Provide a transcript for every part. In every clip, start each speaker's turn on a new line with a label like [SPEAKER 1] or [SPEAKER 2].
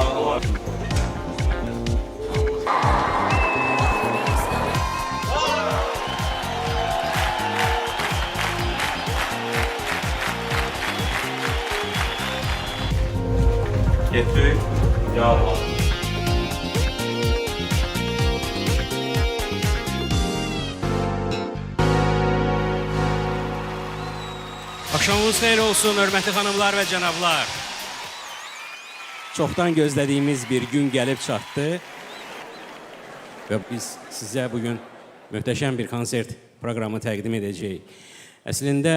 [SPEAKER 1] olun. Getdik, yağma.
[SPEAKER 2] Axşamınız xeyir olsun, hörmətli xanımlar və cənablar. Çoxdan gözlədiyimiz bir gün gəlib çatdı. Və biz sizə bugün möhtəşəm bir konsert proqramı təqdim edəcəyik. Əslində,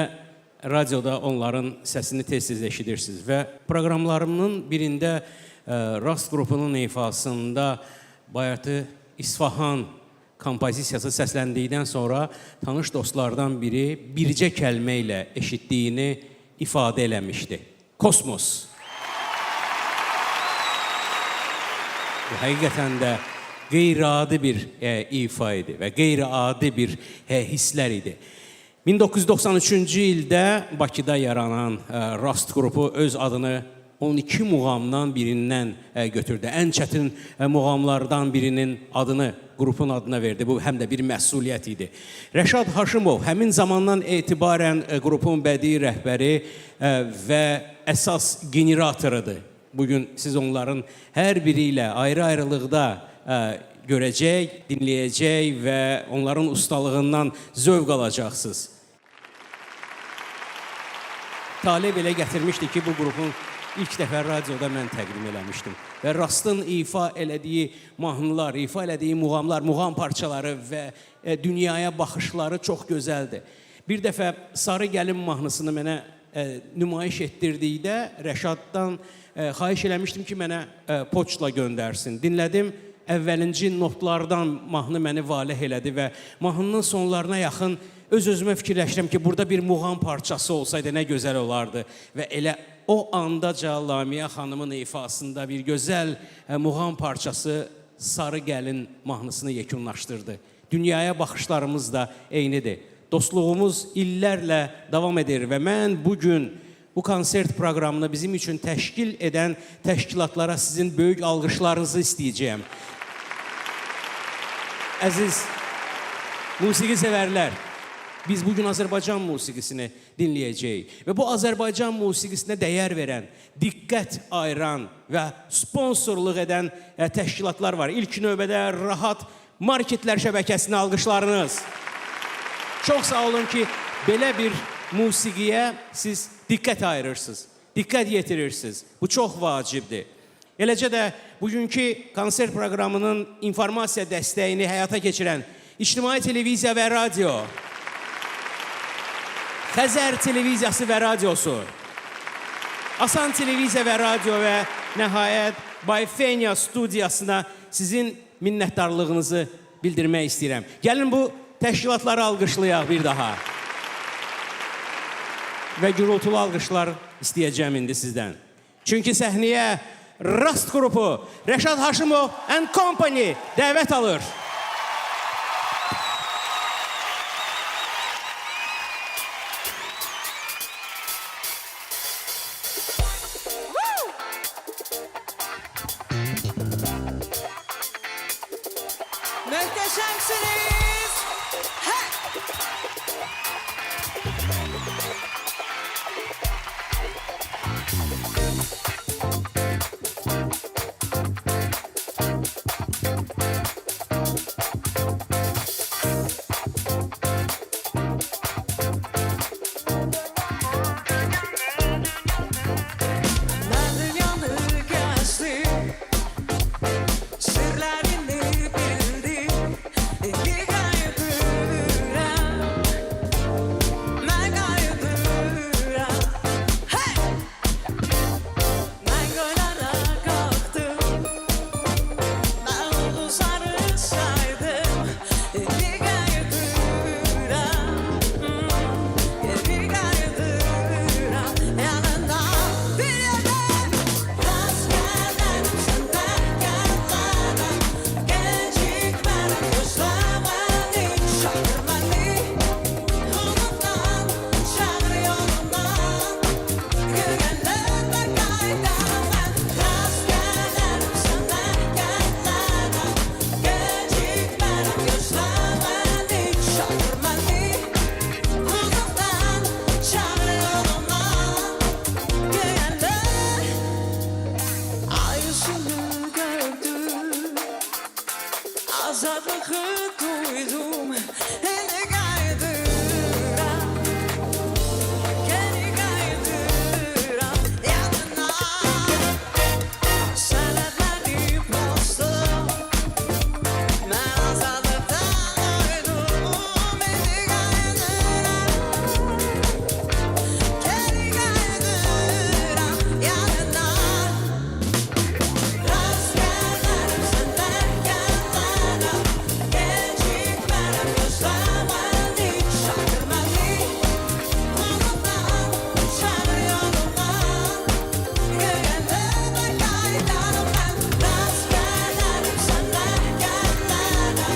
[SPEAKER 2] radioda onların səsini tez-tez eşidirsiniz və proqramlarımın birində Rast qrupunun ifasında Bayatı İsfahan kompozisiyası səsləndikdən sonra tanış dostlardan biri bircə kəlmə ilə eşitdiyini ifadə eləmişdi. Kosmos. Bu həqiqətən də qeyri-adi bir ifa idi və qeyri-adi bir hisslər idi. 1993-cü ildə Bakıda yaranan Rast qrupu öz adını 12 muğamdan birindən götürdü. Ən çətin muğamlardan birinin adını, qrupun adına verdi. Bu həm də bir məsuliyyət idi. Rəşad Haşimov həmin zamandan etibarən qrupun bədii rəhbəri və əsas generatorudur. Bugün siz onların hər biri ilə ayrı-ayrılıqda görəcək, dinləyəcək və onların ustalığından zövq alacaqsınız. Talib elə gətirmişdi ki, bu qrupun İlk dəfə radioda mən təqdim eləmişdim və Rastın ifa elədiyi mahnılar, ifa elədiyi muğamlar, muğam parçaları və dünyaya baxışları çox gözəldir. Bir dəfə Sarı Gəlin mahnısını mənə nümayiş etdirdikdə Rəşaddan xahiş eləmişdim ki, mənə poçtla göndərsin. Dinlədim, əvvəlinci notlardan mahnı məni valeh elədi və mahnının sonlarına yaxın öz-özümə fikirləşdim ki, burada bir muğam parçası olsaydı nə gözəl olardı və elə o andaca Lamiyə xanımın ifasında bir gözəl muğam parçası Sarı Gəlin mahnısını yekunlaşdırdı. Dünyaya baxışlarımız da eynidir. Dostluğumuz illərlə davam edir və mən bugün bu konsert proqramını bizim üçün təşkil edən təşkilatlara sizin böyük alqışlarınızı istəyəcəyəm. Əziz musiqi sevərlər, biz bugün Azərbaycan musiqisini dinləyəcəyik və bu Azərbaycan musiqisinə dəyər verən, diqqət ayıran və sponsorluq edən təşkilatlar var. İlk növbədə Rahat Marketlər şəbəkəsini alqışlarınız. Çox sağ olun ki, belə bir musiqiyə siz diqqət ayırırsınız, diqqət yetirirsiniz. Bu çox vacibdir. Eləcə də bugünkü konsert proqramının informasiya dəstəyini həyata keçirən İctimai Televiziya və Radio, Xəzər Televiziyası və Radiosu, Asan Televiziya və Radio və nəhayət Bayfenia studiyasına sizin minnətdarlığınızı bildirmək istəyirəm. Gəlin bu təşkilatları alqışlayaq bir daha. Və gürültülü alqışlar istəyəcəm indi sizdən. Çünki səhnəyə Rast qrupu, Rəşad Haşimov and Company dəvət alır.
[SPEAKER 3] Möhtəşəmsiniz! Mən dünyanı gəzdim, sirlərini bildim. azadlığı duydum. Hele kaydıram, geri kaydıram yanına. Senetlerim dostum, ben azadlıktan duydum. Hele kaydıram, geri kaydıram yanına. Rast gelirim senden yanlara, gecikmerim gözlemem hiç şaşırmadı. Umuttan uçar yoluma, göğelere kaydarım ben. Rast gelirim senden yanlara,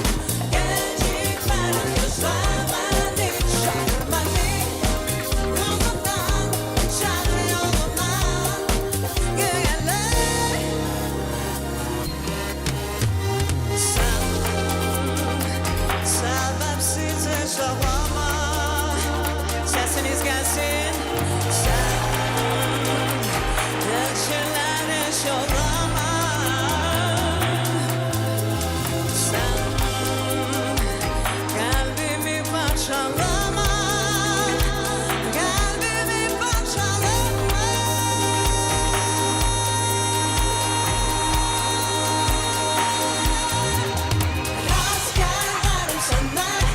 [SPEAKER 3] gecikmerim gözlemem hiç şaşırmadı. Umuttan uçar yoluma, göğelere. Sebepsiz yaşama, sesiniz gelsin. Sen geçirleri şollama. Sen kalbimi parçalama, kalbimi parçalama. Rast gelirim senden,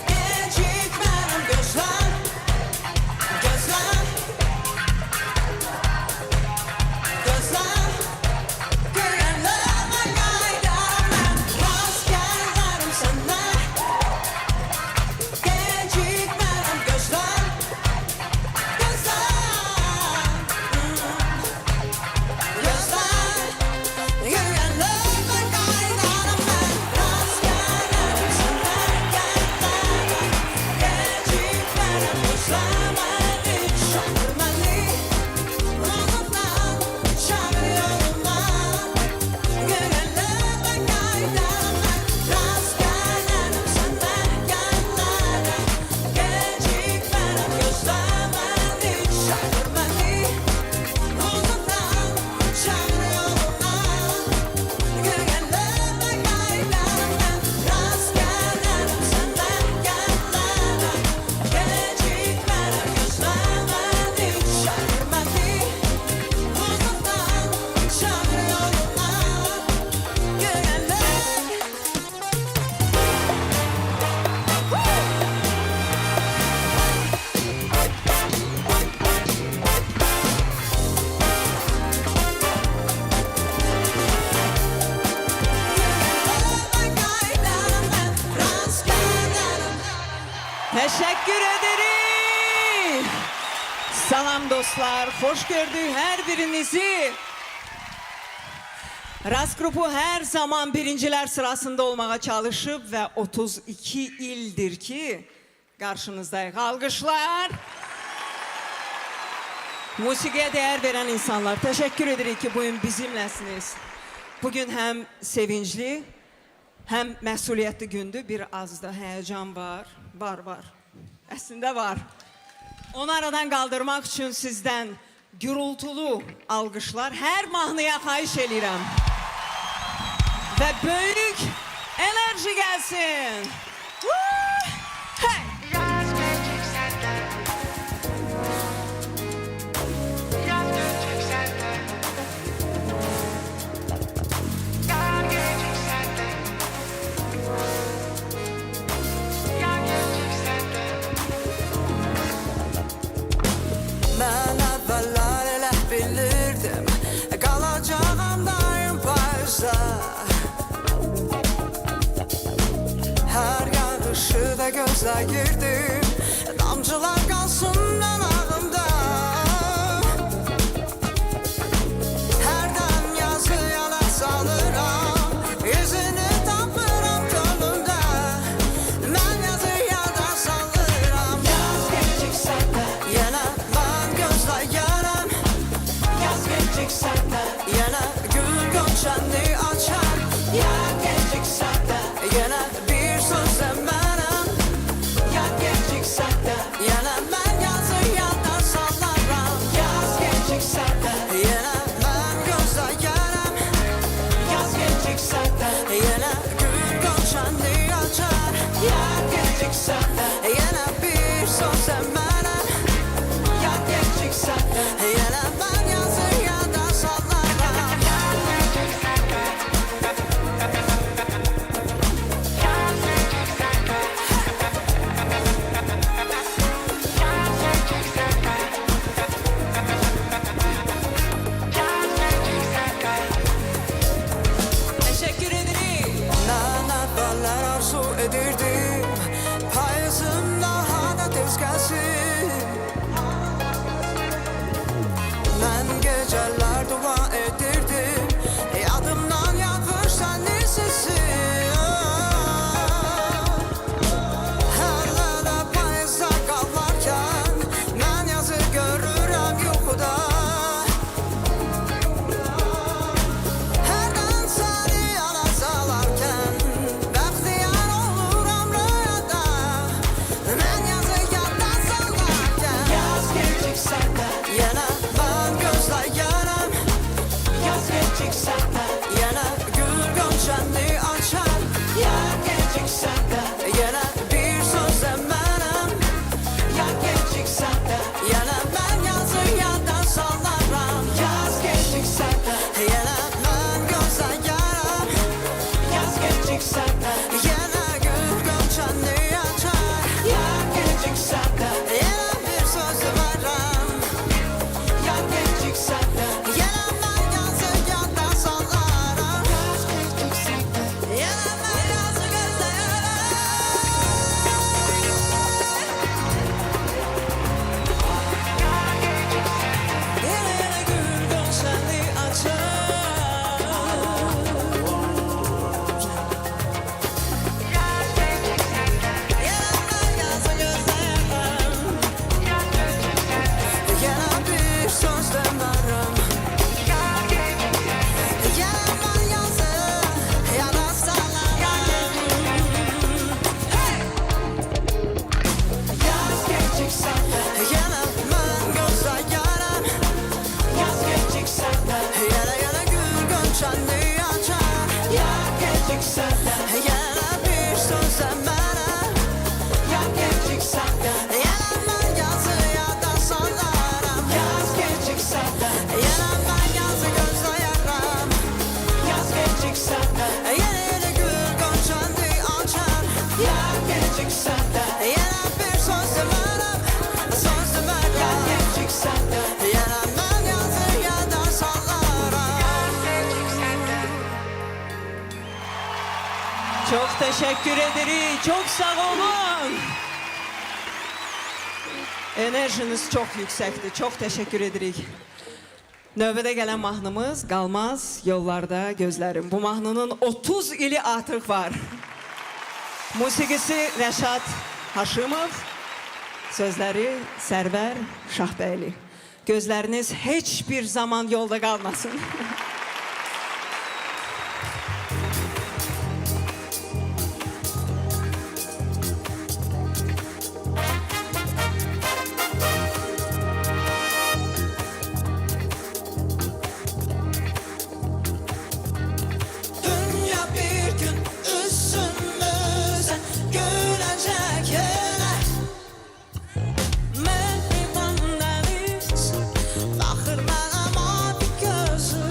[SPEAKER 3] gecikmerim gözlem, gözlem, gözlem. Göğelere kaydarım ben. Rast gelirim senden, gecikmerim gözlem, gözlem, gözlem. Göğelere kaydarım ben. Rast gelirim senden yanlara, gecikmerim gözlemem hiç şaşırmadı. Umuttan uçar yoluma, göğelere kaydarım ben. Rast gelirim senden yanlara, gecikmerim gözlemem hiç şaşırmadı. Umuttan uçar yoluma, göğelere kaydarım ben. Rast gelirim senden yanlara, gecikmerim gözlemem hiç şaşırmadı. Umuttan uçar yoluma, göğelere. Teşekkür ederim. Salam dostlar, hoş gördük her birinizi. Rast grubu her zaman birinciler sırasında olmağa çalışıp ve 32 ildir ki karşınızdayız. Alkışlar. Musiqiye değer veren insanlar, teşekkür ederim ki bugün bizimlesiniz. Bugün hem sevinçli hem məsuliyyətli gündür. Bir az da heyecan var. Var. Əslində var. Onu aradan kaldırmak için sizden gürültülü alkışlar her mahnıya xahiş edirəm. Ve büyük enerji gelsin. Woo! Hey!
[SPEAKER 1] Yaz gelecek senden, yaz gelecek senden, yar gelecek senden, yar gelecek senden.
[SPEAKER 3] Ben evveller elə bilirdim, kalacağım daim Paris'te. Her yarışı da gözləyirdim, damcılar kalsın yanağımda. Hərdən yazı yana salıram, izini tapıram gönlümdə. Mən yazı yada salıram. Yaz gelecek senden, yenə mən gözləyərəm. Yaz gelecek senden, yenə gül gönçəni açar. Yaz gelecek senden, yenə bir sözlə mənəm. Yaz gelecek geciksen de yine gül goncanı açar. Ya geciksen de yine bir söz demerim. Ya geciksen de yine ben yazı yada sallarım. Yaz geciksen de yine ben gözden yaram. Yaz geciksen de yine gül goncanı açar. Ya geciksen de yine bir söz demerim. Ya geciksen de yine ben yazı yada sallarım. Yaz geciksen de yine ben yazı gözden yaram. Yine gül goncanı açar. Yine ben yazı gözden yaram. Yine bir söz demerim. Yine ben yazı yada sallarım. Yaz geciksen de yine ben gözden yaram. Yaz geciksen de yine gül goncanı açar. Yaz geciksen de yine bir söz demerim. Yaz geciksen de yine ben yazı yada sallarım. Yaz geciksen de yine ben yazı gözden yaram. Yaz geciksen de yine gül goncanı açar. Yaz geciksen de yine bir söz demerim. Söz demerim. Yaz geciksen de yine ben yazı yada sallarım. Çok teşekkür ederiz. Çok sağ olun. Enerjiniz çok yüksekti. Çok teşekkür edirik. Növbədə gələn mahnımız Qalmaz Yollarda Gözlərim. Bu mahnının 30 ili artıq var. Musiqisi Rəşad Haşimov, sözləri Sərvər Şahbəyli. Gözləriniz heç bir zaman yolda qalmasın. Dünya bir gün üstümüze gülecek yine. Mehriban deniz bakır bana mavi gözü.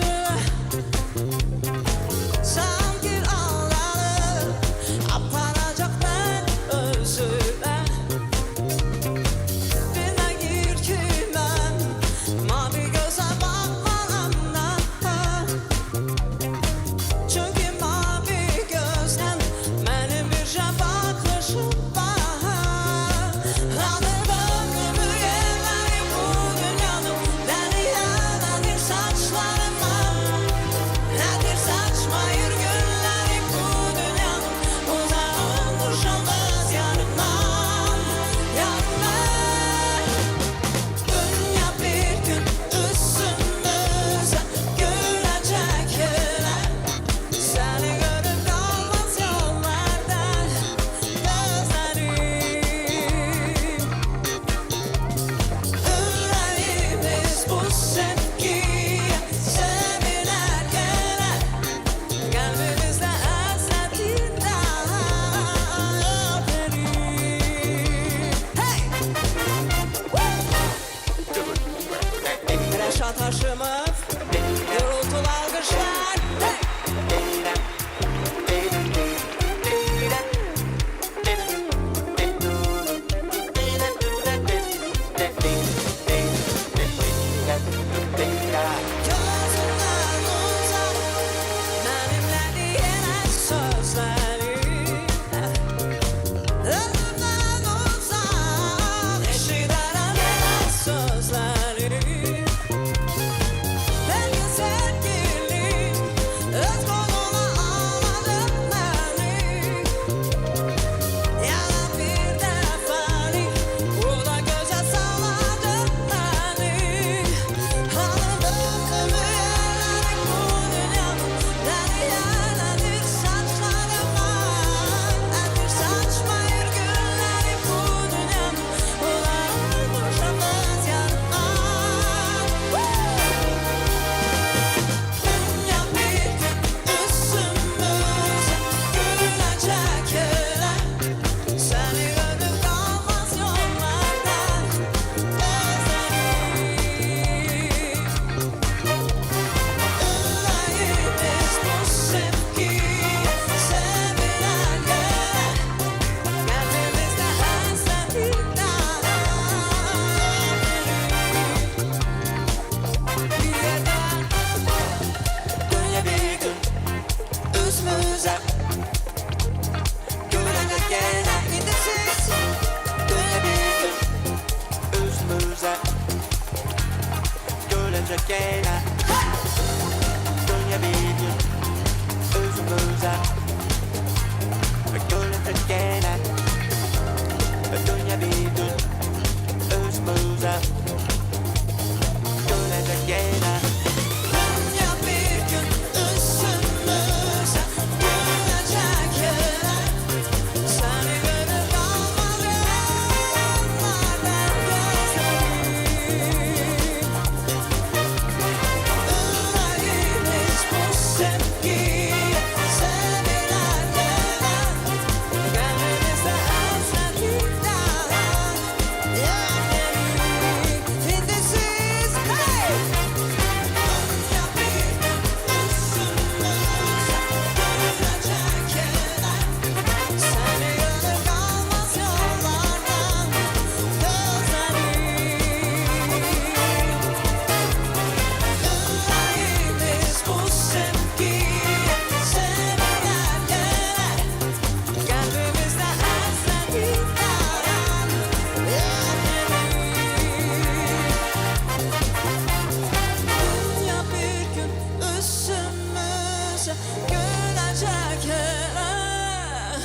[SPEAKER 3] gülecek hele.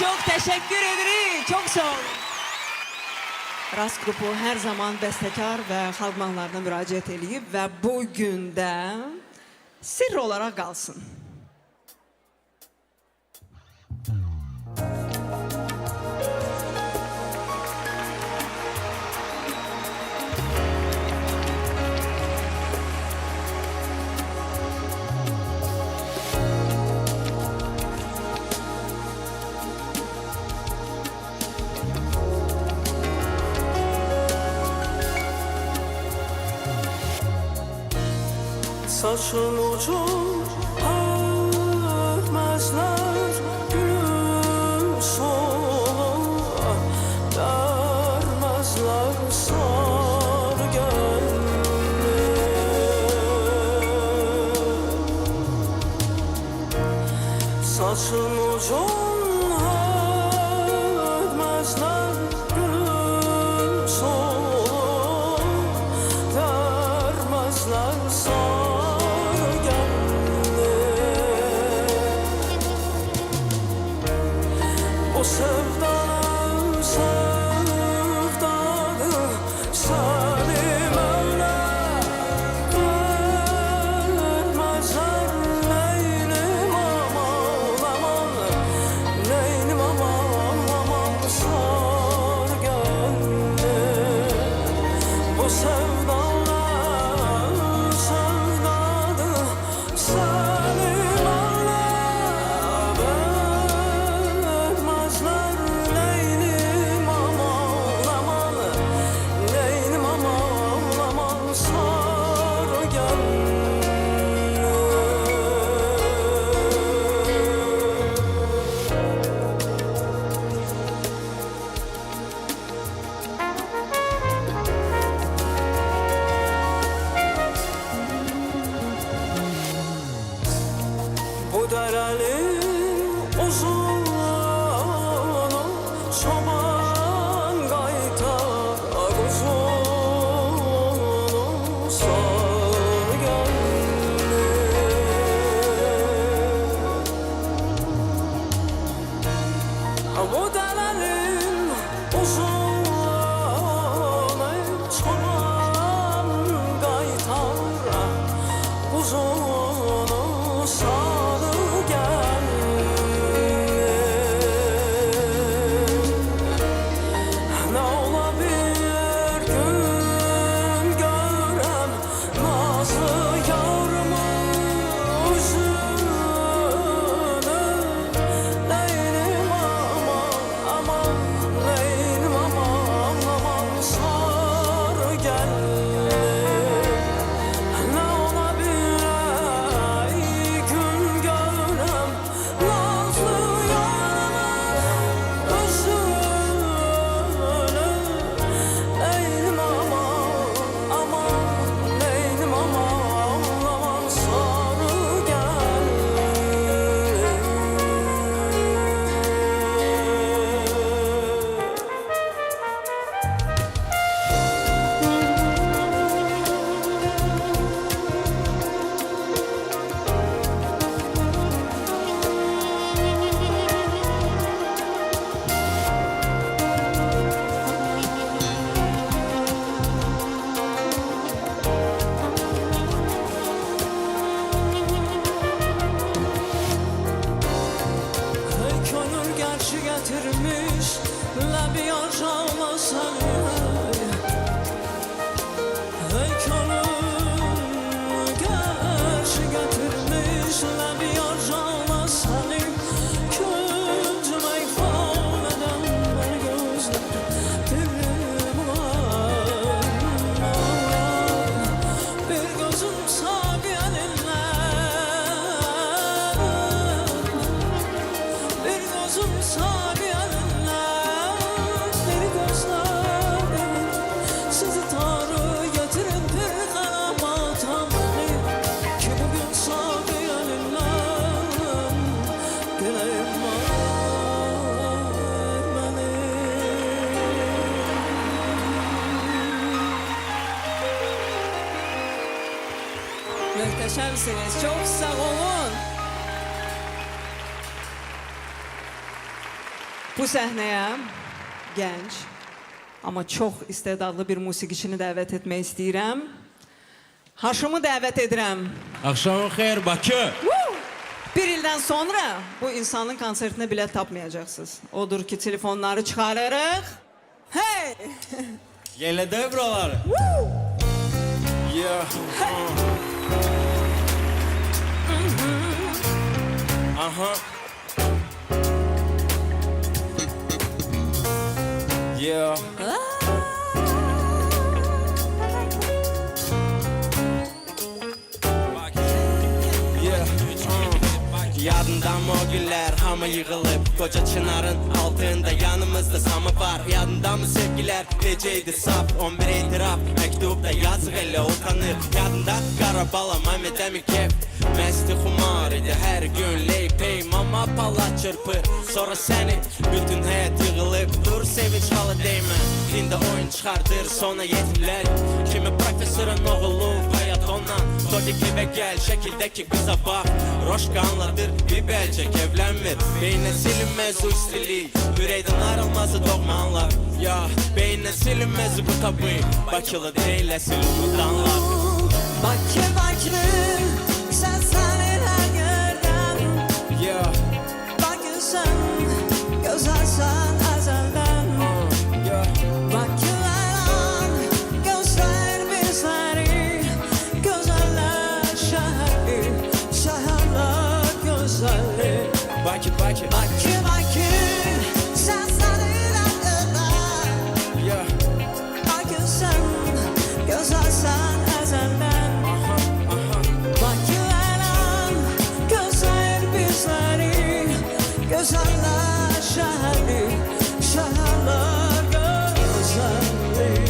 [SPEAKER 3] Çok teşekkür ederim. Çok sağ olun. Rast grubu her zaman bəstəkar və xalq mahnılarına müraciət edib və bu gündə sirr olaraq qalsın.
[SPEAKER 4] Saçın ucun örmezler gülüm sola, vermezler sar gönlüm. Saçın ucun örmezler gülüm sola, vermezler sar. O sevdanı, sevdanı seni Mevla vermezler neynim aman aman.
[SPEAKER 3] Möhtəşəmsiniz. Çox sağ olun. Bu səhnəyə gənc, amma çox istedadlı bir musiqiçini dəvət etmək istəyirəm. Haşımı dəvət edirəm.
[SPEAKER 2] Axşamın xeyir Bakı.
[SPEAKER 3] Bir ildən sonra bu insanın konsertinə bilet tapmayacaqsınız. Odur ki, telefonları çıxarırıq. Hey!
[SPEAKER 2] Yenə də buraları.
[SPEAKER 4] Yeah. Uh-huh. Yeah.
[SPEAKER 5] Yadından o günler hamı yığılıp Koca çınarın altında yanımızda samovar Yadından mı sevgiler neceydi saf 11 itiraf mektupta yazıq elə utanır Yadında qara bala Mehmet Emir kef Mesti xumar idi her gün leypey mama pala çırpır Sonra seni bütün həyat yığılıp Dur sevinç halı değme Dinde oyun çıxardır sonra yetimler Kimi profesörün oğlu hayat ondan Todik eve gel şekildeki kıza bak Roşka anladır bir belçek evlenmir Beyne silinmez uçsili Üreyden ayrılmazı doğmanlar Ya beyne silinmez bu tabi Bakılı değil silin utanlar
[SPEAKER 3] Bakı bakı sen senin yerden
[SPEAKER 5] Yeah
[SPEAKER 3] Bakı sen güzelsen ezelden
[SPEAKER 5] Yeah
[SPEAKER 3] Bakılan gözler bizleri Güzeller şehri Şehirler güzelli
[SPEAKER 5] Bakı bakı
[SPEAKER 3] Bakı bakı sen senin yerden
[SPEAKER 5] Yeah
[SPEAKER 3] Bakı sen güzelsen ezelden
[SPEAKER 5] Aha aha
[SPEAKER 3] Bakılan gözler bizleri Güzeller şehri Şehirler güzelli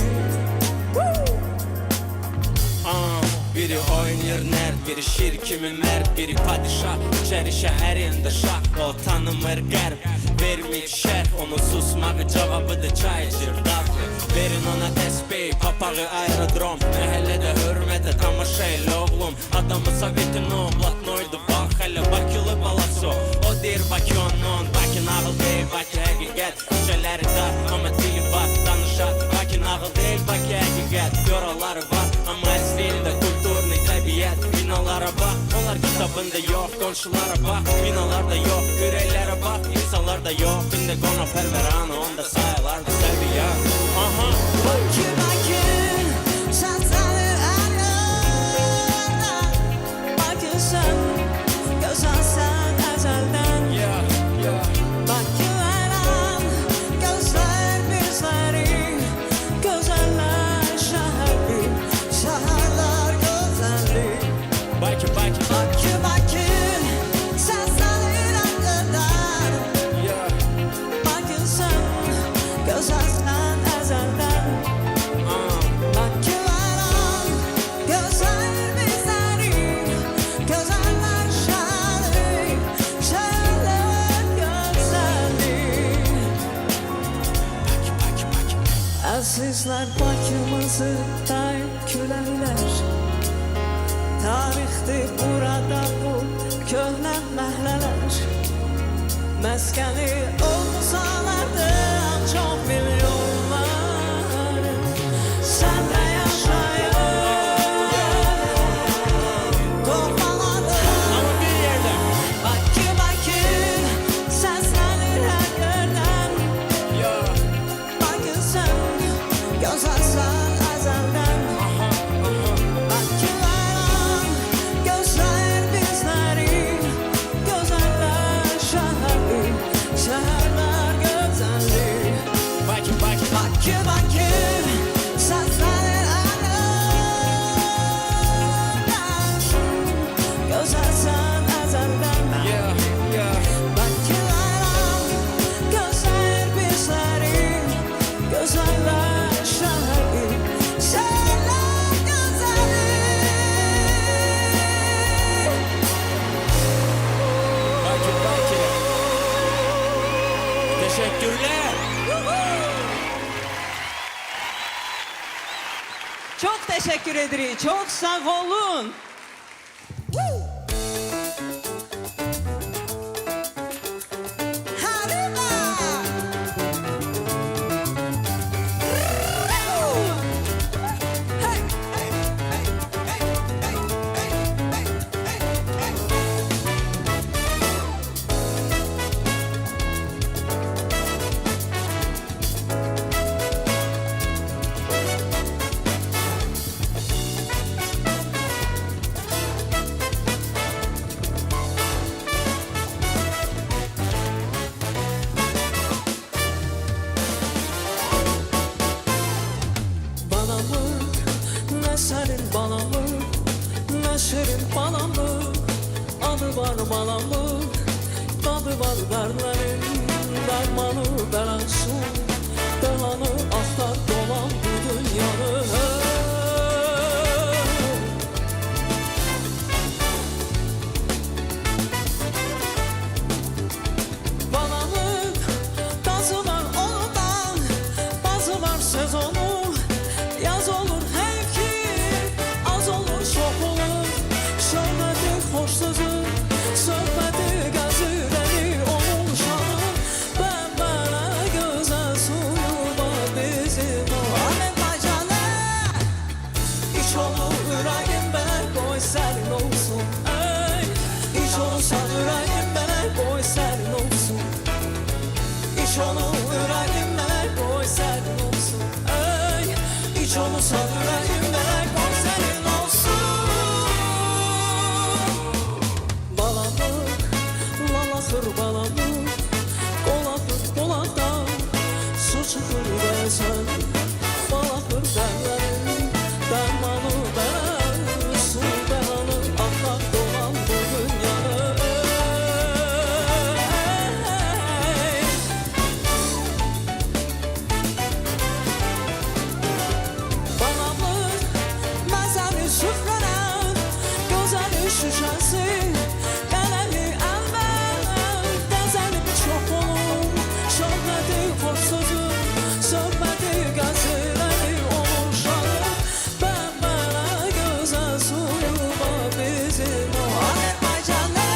[SPEAKER 5] Biri oynuyor nerd, biri şir kimi mert Biri padişah, içeri şəhərində şah O tanımır qərb, vermir şərh Onun susmağı cavabıdır çay içir dadlı Verin ona təsbih, papağı aerodrom Məhəllədə hörmətə tamaşa elə oğlum Adamı sovetin o, blatnoydu bax Hələ Bakılı balası o, o deyir Bakı onun Bakı nağıl deyil, Bakı həqiqət Küçələri dar, amma dili var, danışar Bakı nağıl deyil, Bakı həqiqət Yoraları var, amma əslində kulturni təbiət Binalara bax, onlar kitabında yox Qonşulara bax, binalarda yox Ürəklərə bax, insanlarda yox İndi qona pərvəranı, onda sayılardı səviyyət Aha,
[SPEAKER 3] Bakı bakı sen senin yerden Bakı sen güzelsen ezelden
[SPEAKER 5] yeah, yeah
[SPEAKER 3] Bakılan gözler bizleri Güzeller şehri Şehirler güzelli
[SPEAKER 5] Bakı, Bakı,
[SPEAKER 3] Bakı bakı sen senin yerden
[SPEAKER 5] yeah
[SPEAKER 3] Bakı sen güzelsen ezelden Bakılan gözler bizleri Güzeller şehri Şehirler güzelli Azizler Bakımızı daim külerler Tarixdir burada bu köhnə məhlələr Məskəni olsalardı çox milyonlar Səndə yaşayır Qorxmalardı
[SPEAKER 5] Ama bir yerde
[SPEAKER 3] Bakı bakı səslənir hər yerdən
[SPEAKER 5] yeah
[SPEAKER 3] Bakı sən gözəlsən əzəldən
[SPEAKER 5] Aha, aha
[SPEAKER 3] Bakılan gözler bizleri Güzeller şehri Şehirler güzelli
[SPEAKER 5] Bakı, Bakı,
[SPEAKER 3] Bakı bakı sen senin elinden Güzelsen ezelden
[SPEAKER 5] yeah, yeah
[SPEAKER 3] Bakılan gözler bizleri Güzeller şehri Şehirler güzelli
[SPEAKER 5] Bakı, Bakı Teşekkürler
[SPEAKER 3] Çok teşekkür ederim. Çok sağ olun.
[SPEAKER 6] Balamı, ne senin balamı, ne şirin balamı. Adı var balamı, tadı var derlerin. Dermanı belası, belanı aktar dolan bu dünyanı. Balamı, tazı var ondan, bazı var sezonu. Yaz olur her ki, az olur çok olur. Söhbəti hoş sözü, söhbəti gəzirəni onun şanı. Bəmbərə gözəl suyu var bizim o Azərbaycanı. İç olur ürəyim mənə qoy sənin olsun. Ey, iç olsan ürəyim mənə qoy sənin olsun. İç olur ürəyim mənə qoy sənin olsun. Ey, iç olsan ürəyim mənə qoy sənin olsun. Balamıq, lalaxır balamıq, qolaxır qolaqda, su çıxır bəzən. Balaxır dərlərin, dərmanı bərər, su bəlanı axtar dolan bu dünyanı. Balamıq, məzəli süfrənə, gözəli şüşəsi. Qələli əlvər, qəzəli çox olur. Söhbəti xoş sözü, söhbəti gəzirəni olur şanı. Bəmbərə gözəl suyu var bizim o Azərbaycanı.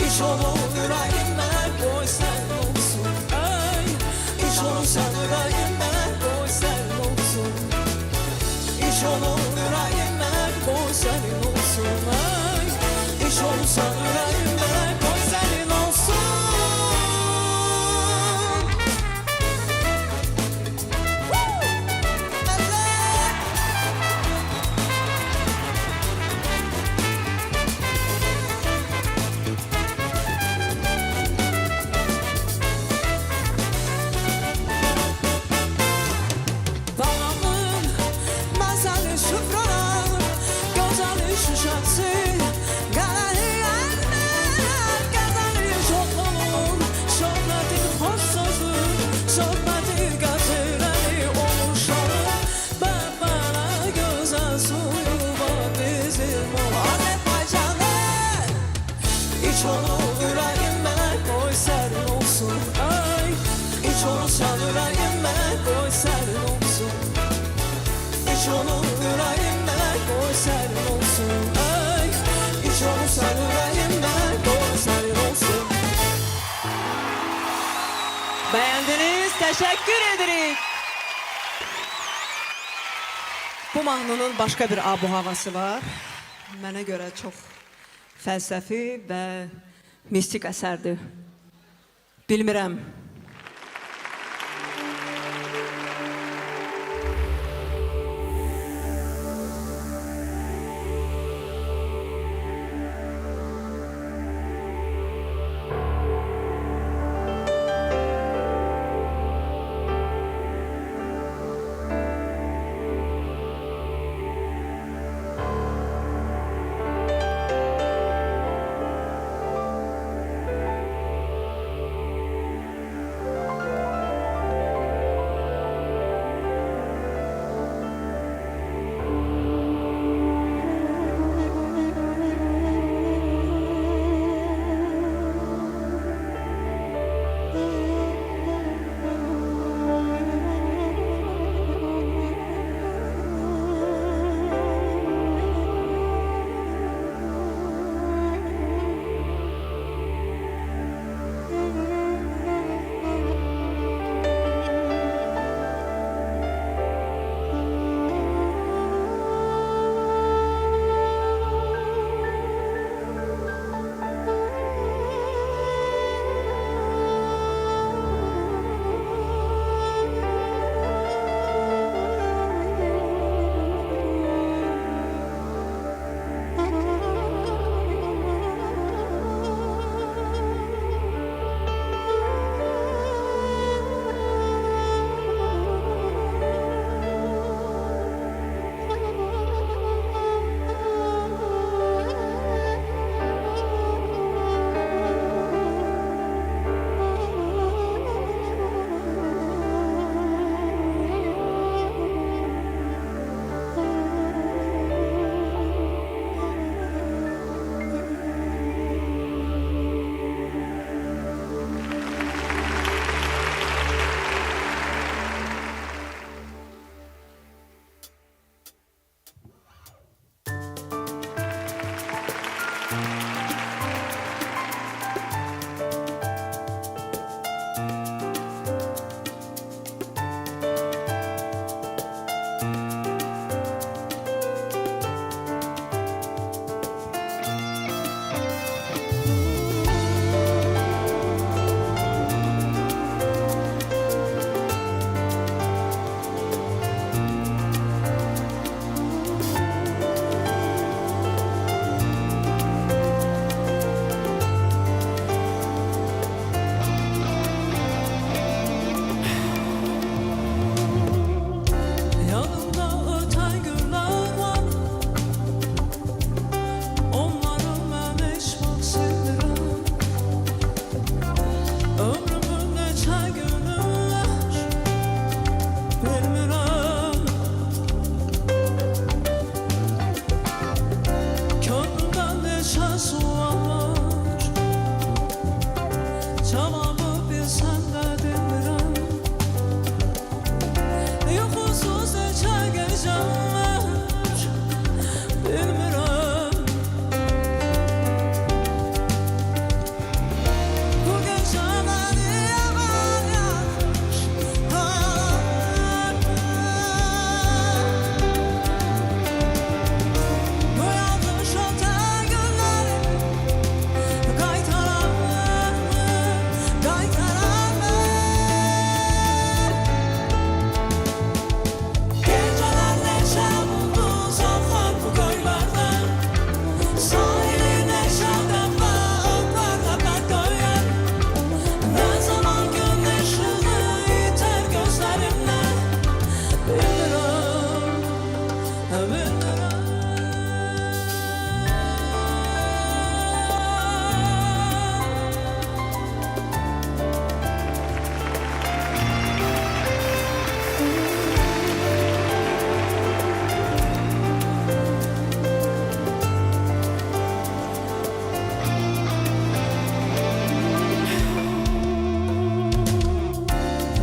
[SPEAKER 6] İç olur ürəyim mənə qoy sənin olsun. Ey, iç olsan ürəyim mənə qoy sənin olsun. İç olur ürəyim mənə qoy sənin olsun. Ey, iç olsan ürəyim mənə qoy sənin olsun. Balamın məzəli süfrələr, gözəli şüşəsi. Qələli əlvər, qəzəli çox olur. Söhbəti xoş sözü, söhbəti gəzirəni olur şanı. Bəmbərə gözəl suyu var bizim o Azərbaycanı. İç olur ürəyim mənə qoy sərin olsun. Ey, iç olsan ürəyim mənə qoy sərin olsun. İç olur ürəyim mənə qoy sərin olsun. Ey, iç olsan ürəyim mənə qoy sərin olsun.
[SPEAKER 3] Beğendiniz, teşekkür ederim. Bu mahnının başka bir abu havası var. Mənə görə çox fəlsəfi və mistik əsərdir. Bilmirəm.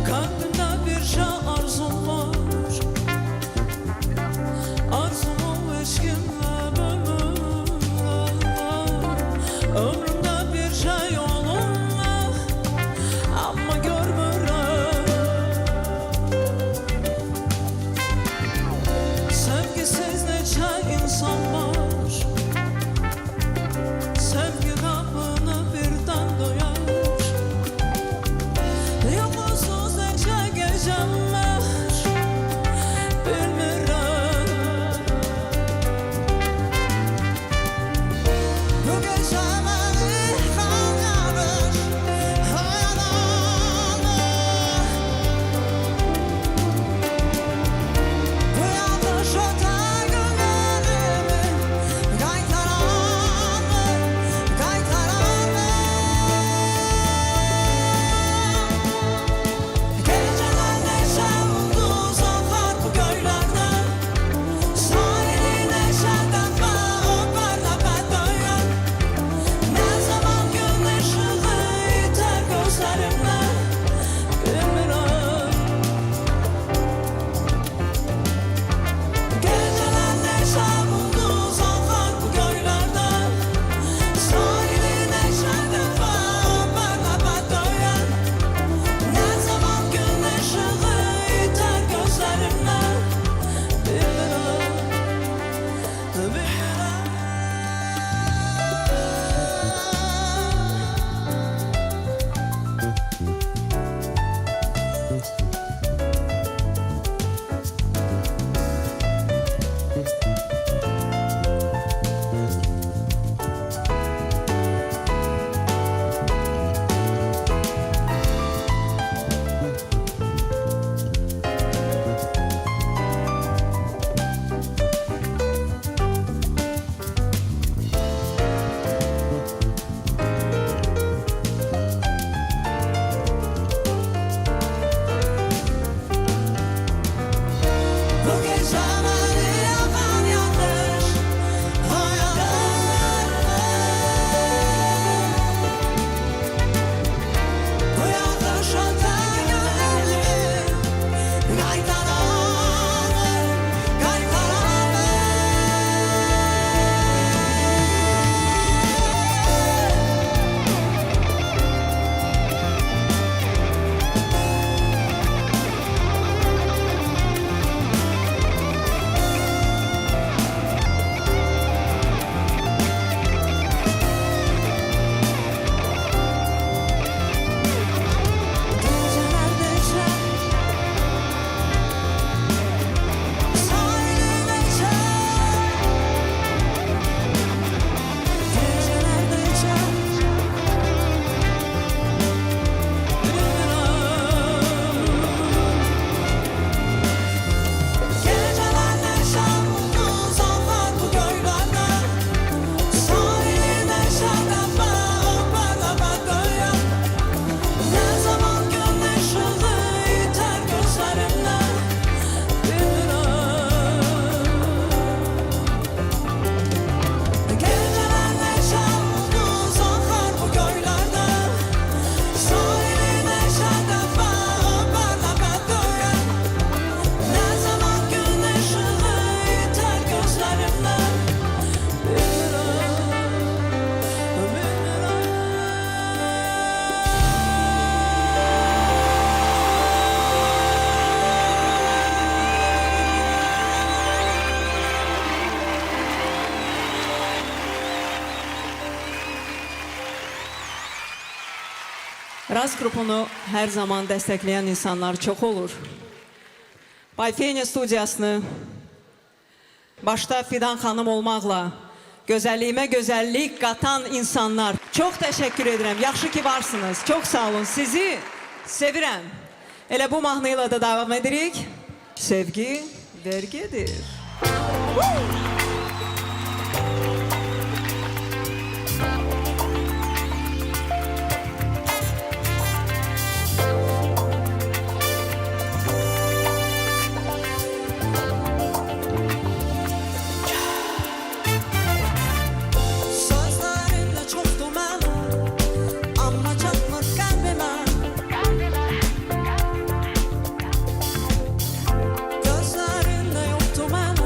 [SPEAKER 6] Kalbimde bir şey arzum var. Arzumu eşkimle ömrümde bir şey olunma ama görmürüm. Sevgisiz neçe insan var. Sevgi kapını birden doyar. Yolsuz neçe gecem var. Bilmirəm. Bu gece beni kanyamış hayalımı. Bu yanlış öte günlerimi kaytaran mı, kaytaran mı? Geceler neşe ulduz akar bu göylerde. Sahili neşe defa öperle bedöyen. Ne zaman gün ışığı iter gözlerimle bilmirəm. Geceler neşe ulduz akar bu göylerde. Sahili neşe defa öperle bedöyen. Ne zaman gün ışığı iter gözlerimle bilmirəm, bilmirəm. Bu gece beni yakan yanlış hayallerim. Bu yanlış öte günlerimi kaytaran mı, kaytaran mı? Geceler neşe, sahili neşe. Geceler neşe, geceler neşe ulduz akar bu göylerde. Sahili neşe defa öperle bedöyen. Ne zaman gün ışığı iter gözlerimle bilmirəm. Geceler neşe ulduz akar bu göylerde. Sahili neşe defa öperle bedöyen. Ne zaman gün ışığı iter gözlerimle bilmirəm, bilmirəm.
[SPEAKER 3] Raz qrupunu hər zaman dəstəkləyən insanlar çox olur. Bayfeyni studiyasını başda Fidan xanım olmaqla gözəlliyimə gözəllik qatan insanlar. Çox təşəkkür edirəm. Yaxşı ki varsınız. Çox sağ olun. Sizi sevirəm. Elə bu mahnıyla da davam edirik. Sevgi vergidir.
[SPEAKER 6] Sözlerinde çok duman ama çatmır kalbime. Gözlerinde yok duman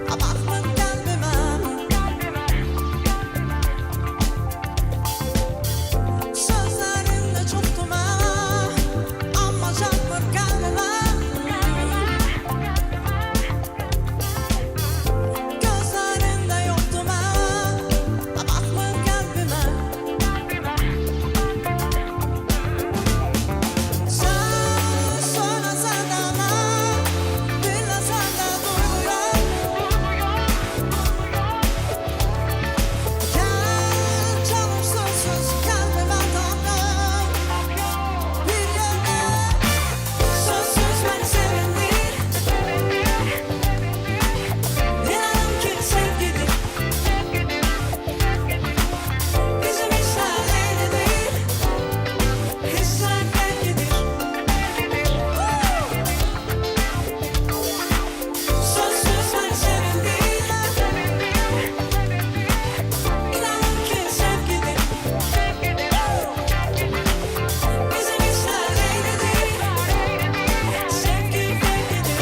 [SPEAKER 6] bakmır kalbime. Sözlerinde çok duman ama çatmır kalbime. Gözlerinde yok duman bakmır kalbime. Sen söylesen de ama dinlesen de duymuyor. Gel canım sözsüz kalbime tatlım. Bir yerde sözsüz beni sevindir. İnanın ki sevgidir. Bizim işler eyledir. Hisler bellidir. Sözsüz beni sevindir. İnanın ki sevgidir. Bizim işler eyledir. Sevgi bellidir.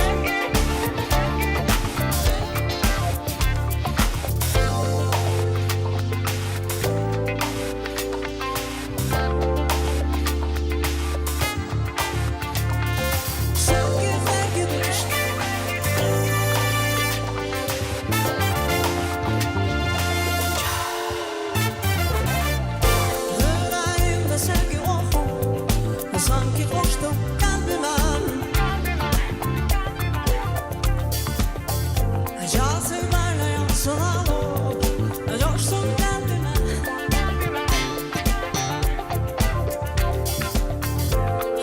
[SPEAKER 6] Sevgi bellidir. Yüreğimde sevgi oku, sanki koştum kalbime. Cazibeyle yansın alıp, coşsun kalbime.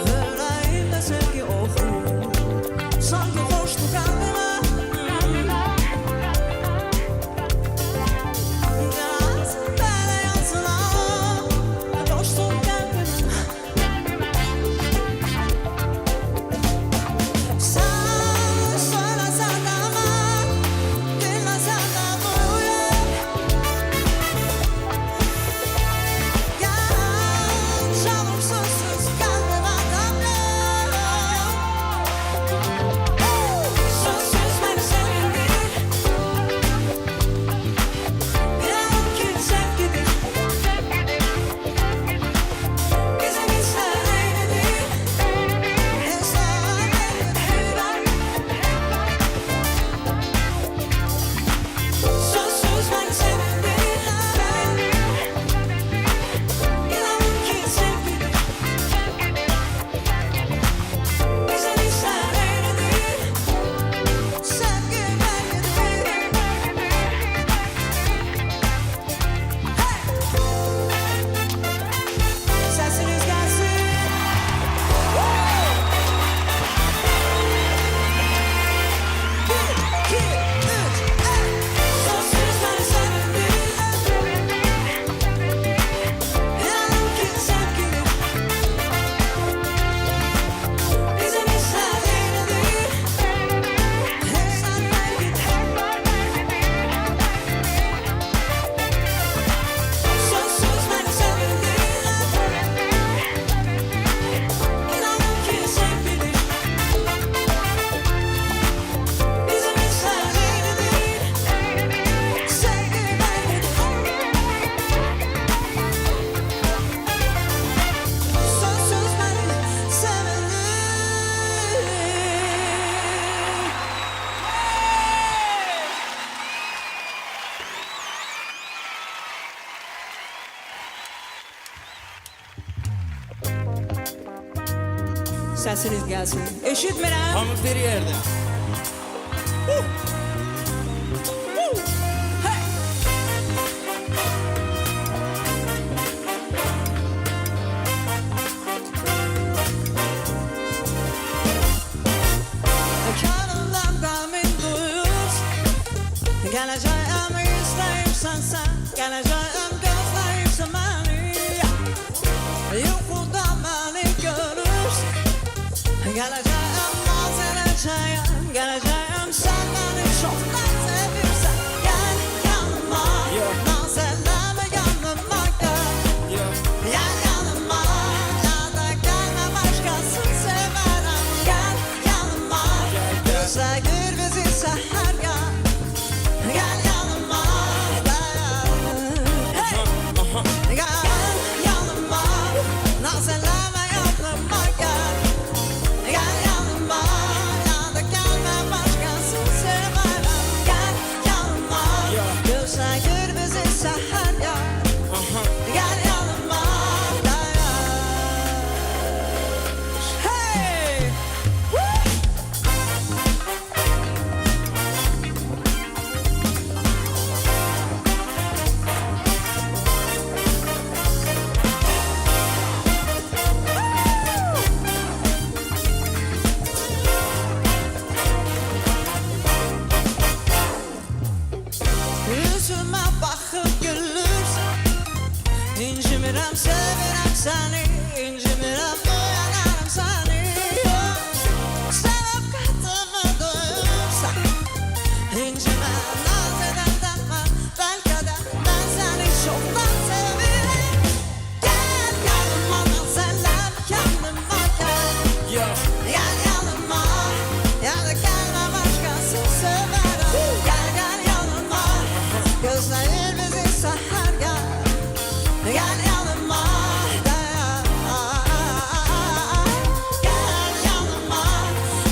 [SPEAKER 6] Yüreğimde sevgi oku, sanki koştum kalbime. Cazibeyle yansın alıp, coşsun kalbime. Sen söylesen de ama dinlesen de duyuyor. Gel canım sözsüz kalbime tatlım. Sözsüz beni sevindir. İnanın ki sevgidir. Bizim hisler eyledir. Hisler eyledir. Sözsüz beni sevindir. İnanın ki sevgidir. Bizim hisler eyledir. Sevgi bellidir. Sesiniz gelsin. Bir, iki, üç, sözsüz beni sevindir. İnanın ki sevgidir. Bizim hisler eyledir. Hisler bellidir. Sözsüz beni sevindir. İnanın ki sevgidir. Bizim hisler eyledir. Sevgi bellidir. Sözsüz beni sevindir.
[SPEAKER 3] Səsiniz gəlsin. Eşitmirəm.
[SPEAKER 5] Hamı bir yerde.
[SPEAKER 6] Kanından damin duyuz Geleceğim isteyirsen sen, geleceğim gözleyirsen beni. Yuxuda beni görürsən, geleceğim naz edeceğim, geleceğim sen beni çoktan sevirsen. Gel yanıma, naz elleme yanıma gel. Gel yanıma, ya da gelme başkasını severem. Gel yanıma, gözle gör bizi seher gel. Gel yanıma, hey. Gel yanıma, naz elleme yanıma gel. Gel yanıma, ya da gelme başkasını severem. Gel yanıma, gözle gör bizi seher gel. Gel yanıma, hey. Yüzüme bakıp gülürsen, İncimirəm, sevirəm səni, İncimirəm, döynərəm səni. Sevib qatımı duyursan, İncimə, naz edəndən mən, bəlkə də mən səni çoxdan sevirəm. Gel yanıma, naz elləm, yanıma gel. Gel yanıma, ya da gelme başkasını severəm. Gel yanıma, gözləyir bizi seher gel. Gel yanıma, gel yanıma,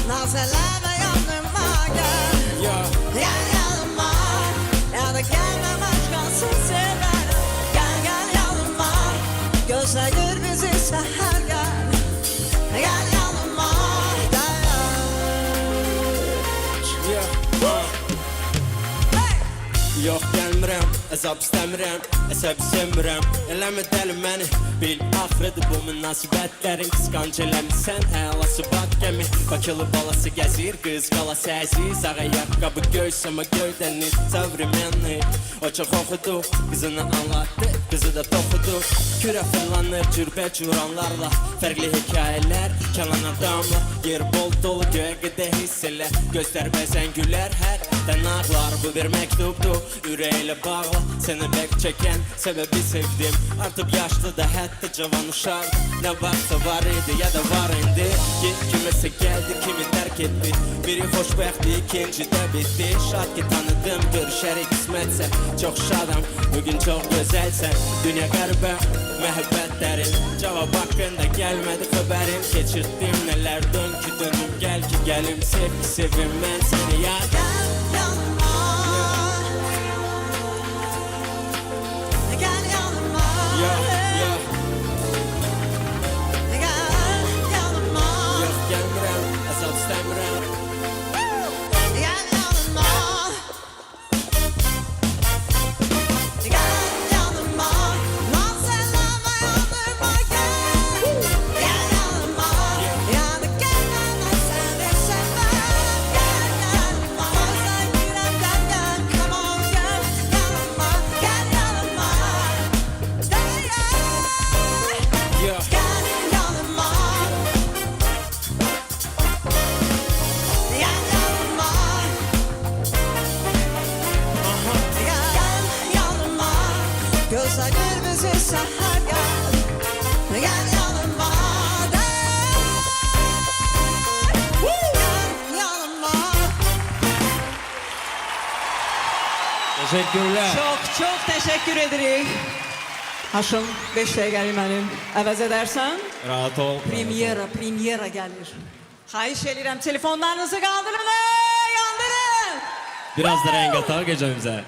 [SPEAKER 6] naz elleme yanıma gel. Gel yanıma, ya da gelme başkasını severəm. Gel yanıma, gözləyir bizi seher gel. Gel yanıma, hey.
[SPEAKER 5] Yox gəlmirəm, əzab istəmirəm, əsəb sevmirəm. Eləmə dəli məni, bil axırıdır bu münasibətlərin. Qısqanc eləmirsən, əlası bak gəmi. Bakılı balası gəzir, qız qalası əziz. Ağ ayaqqabı göysəmə göydənir, səvri məni. O çox oxudu, qızını anlattı, qızı da toxudu. Kürə fırlanır cürbə anlarla, fərqli hekayələr, kəlan adamla. Yer bol dolu göyə qədər hiss elə, gözlər bəzən gülər, hərdən ağlar. Bu bir məktubdur, ürəklə bağlı, səni bək çəkən səbəbi sevdim. Artıq yaşlı da hətta cavan uşaq, nə varsa var idi ya da var indi. Kimisə gəldi, kimi tərk etdi, biri xoşbəxtdi, ikinci də bitdi. Şad ki tanıdım, görüşərik qismətsə, çox şadam, bugün çox gözəlsən. Dünya qəribə, məhəbbət dərin, cavab haqqında gəlmədi xəbərim. Keçirdim nələr, dön ki dönüm, gəl ki gəlim, sev ki sevim mən səni ya.
[SPEAKER 6] Gel yanıma, gel yanıma,
[SPEAKER 5] Yox, yox,
[SPEAKER 6] gel yanıma,
[SPEAKER 5] yox gəlmirəm, əzab istəmirəm.
[SPEAKER 6] gel yanıma, gel yanıma, naz elleme yanıma gel. Gel yanıma, ya da gelme ben seni sevmem. Gel yanıma, sevgilim gel gel, come on gel yanıma, gel yanıma,
[SPEAKER 5] Yox,
[SPEAKER 6] gel yanıma, gel yanıma, gel yanıma, gözle gör bizi seher gel. Gel yanıma, gel yanıma.
[SPEAKER 2] Teşekkürler.
[SPEAKER 3] Çox təşəkkür edirik. Haşım 5 dəqiqəli mənim əvəz edərsən?
[SPEAKER 2] Rahat ol.
[SPEAKER 3] Premyera gəlir. Xahiş edirəm telefonlarınızı qaldırın, yandırın.
[SPEAKER 2] Biraz da renk atar gecemize.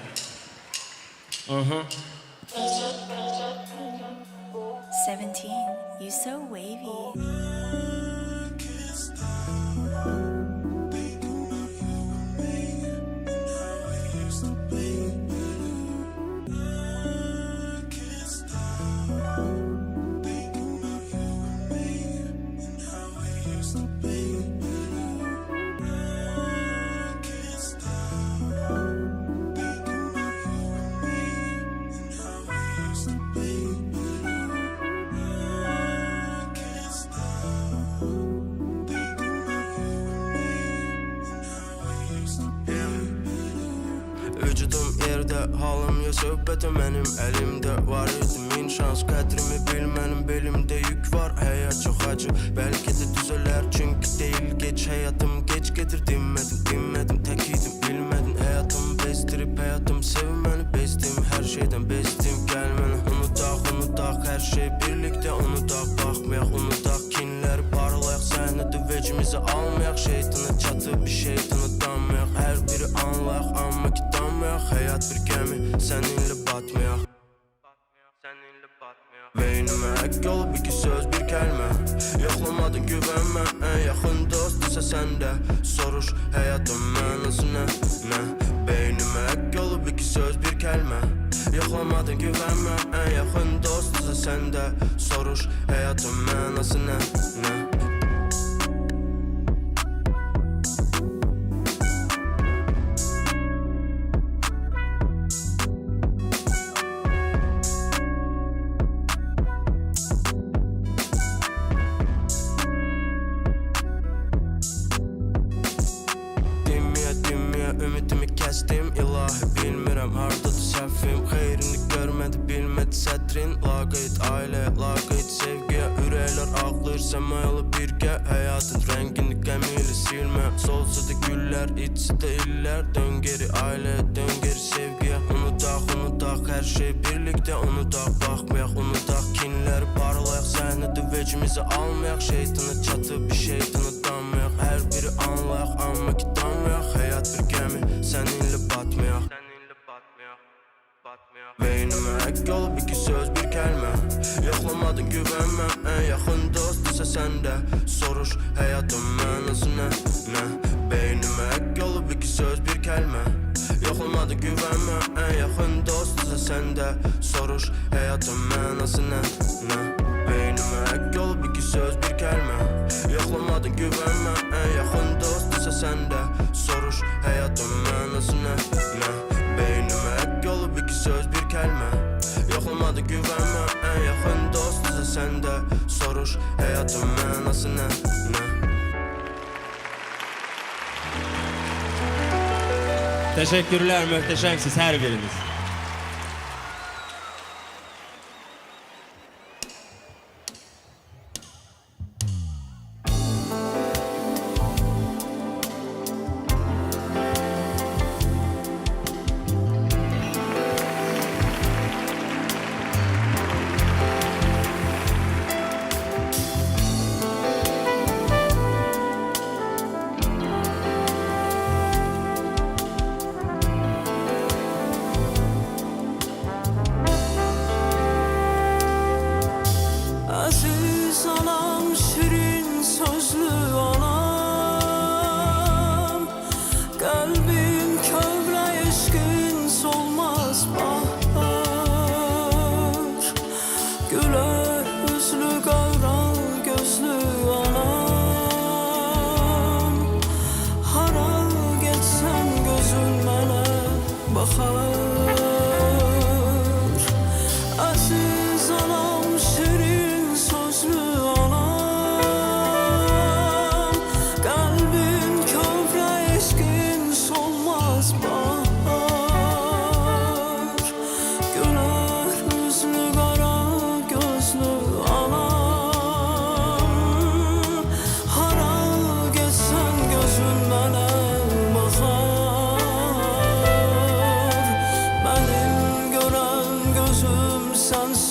[SPEAKER 7] 17, you so wavy.
[SPEAKER 8] Vücudum yerde, halım ya söhbətim mənim əlimdə var idi min şans. Qədrimi bilmənim, belimdə yük var. Həyat çox acı, bəlkə də düzələr. Çünki deyil geç, həyatım geç gedir. Dinmədim, tək idim, bilmədin. Həyatımı bezdirib, həyatım sevməni bezdim. Hər şeydən bezdim, gəl mənə unudaq, hər şey birlikdə unudaq. Baxmayaq, unudaq, kinləri parlayaq. Səhnədə vecimizi almayaq, şeytana çatıb bir şeytana danmayaq. Hər biri anlayaq, amma ki danmayaq. Həyat bir gəmi, səninlə batmayaq. Beynimə həkk olub iki söz, bir kəlmə. Yoxlamadın, güvənmə, ən yaxın dost isə səndə. Soruş, həyatın mənası nə? Beynimə həkk olub iki söz, bir kəlmə. Yoxlamadın, güvənmə, ən yaxın dost isə səndə. Soruş, həyatın mənası nə? Ümidimi kəsdim, ilahi bilmirəm hardadır səhvim. Xeyrini görmədi, bilmədi sədrin. Laqeyd ailə, laqeyd sevgiyə. Ürəklər ağlayır, səmayla birgə. Həyatın rəngini qəmiyle silmə. Solsa da güllər, içsə də illər. Dön geri ailəyə, dön geri sevgiyə. Unudaq, hər şey birlikdə unudaq. Baxmayaq, unudaq, kinləri parlayaq. Səhnədə vecimizi almayaq. Şeytana çatıb bir şeytana danmayaq. Hər biri anlayaq, amma ki danmayaq. Həyat bir gəmi, səninlə batmayaq. Beynimə həkk olub iki söz, bir kəlmə. Yoxlamadın, güvənmə, ən yaxın dost isə səndə. Soruş, həyatın mənası nə? Beynimə həkk olub iki söz, bir kəlmə. Yoxlamadın, güvənmə, ən yaxın dost isə səndə. Soruş, həyatın mənası nə? Beynimə həkk olub iki söz, bir kəlmə. Yoxlamadın, güvənmə, ən yaxın dost isə səndə. Soruş, həyatın mənası nə? Beynimə həkk olub iki söz, bir kəlmə. Yoxlamadın, güvənmə, ən yaxın dost isə səndə. Soruş, həyatın mənası nə?
[SPEAKER 4] Teşekkürler, möhtəşəmsiz hər biriniz.
[SPEAKER 6] Aziz anam, şirin sözlü anam. Kalbim kövrə eşkin solmaz bahar. Güler üzlü qavran gözlü anam. Hara getsən gözün mənə baxar. Aziz anam, şirin sözlü anam. Kalbim kövrə eşkin solmaz bahar. Güler üzlü qara gözlü anam. Hara getsən gözün mənə baxar. Benim görən gözüm sensin.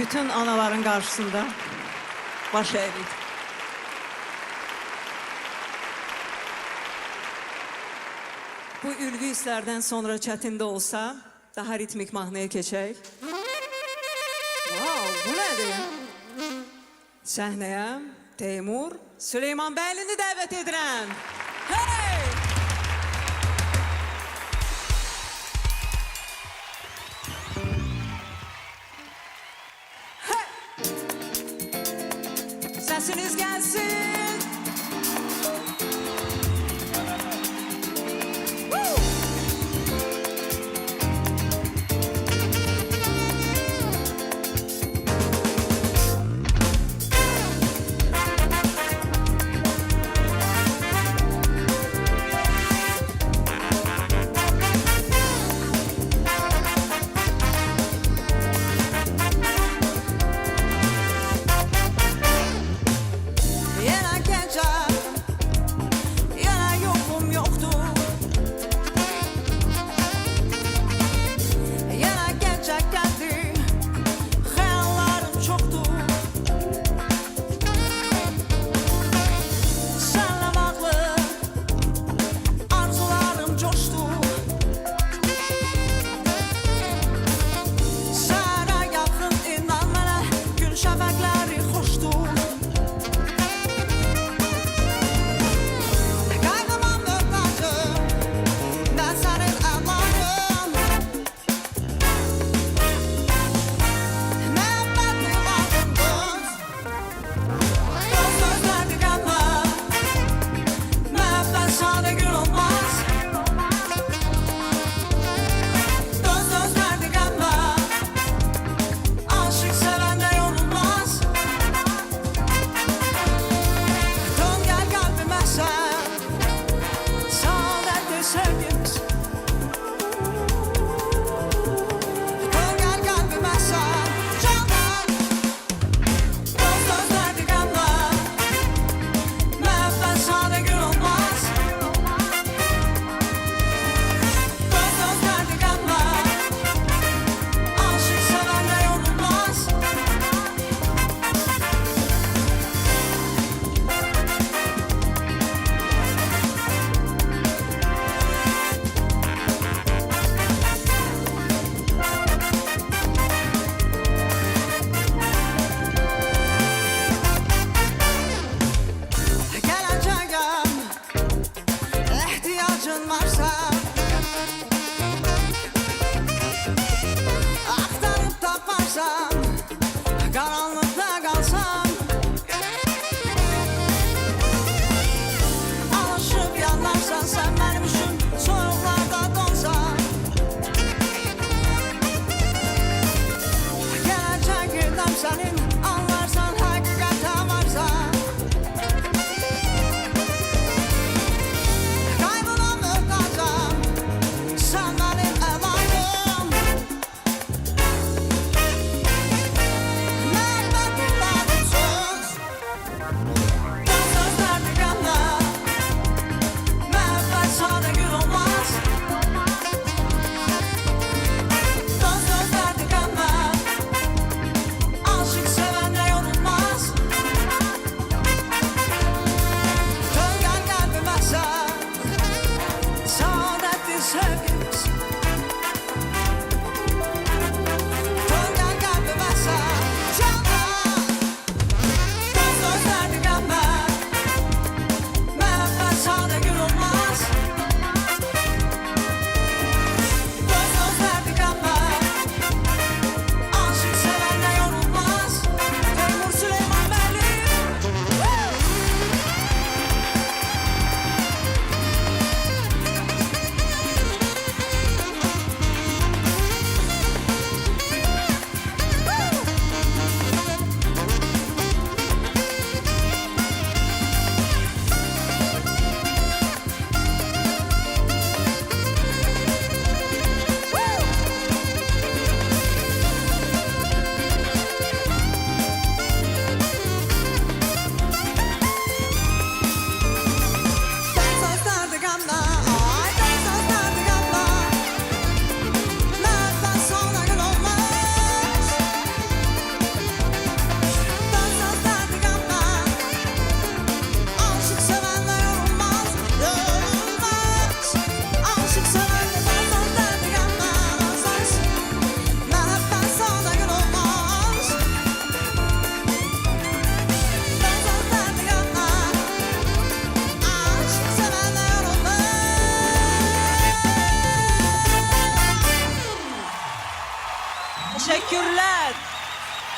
[SPEAKER 3] bütün anaların karşısında baş eğdik. Bu ülgü hisslərdən sonra çətin də olsa, daha ritmik mahnıya keçək. Wow, bu nədir? Səhnəyə Teymur Süleymanbəylini dəvət edirəm. Hey! Hey! Səsiniz gəlsin. Woo!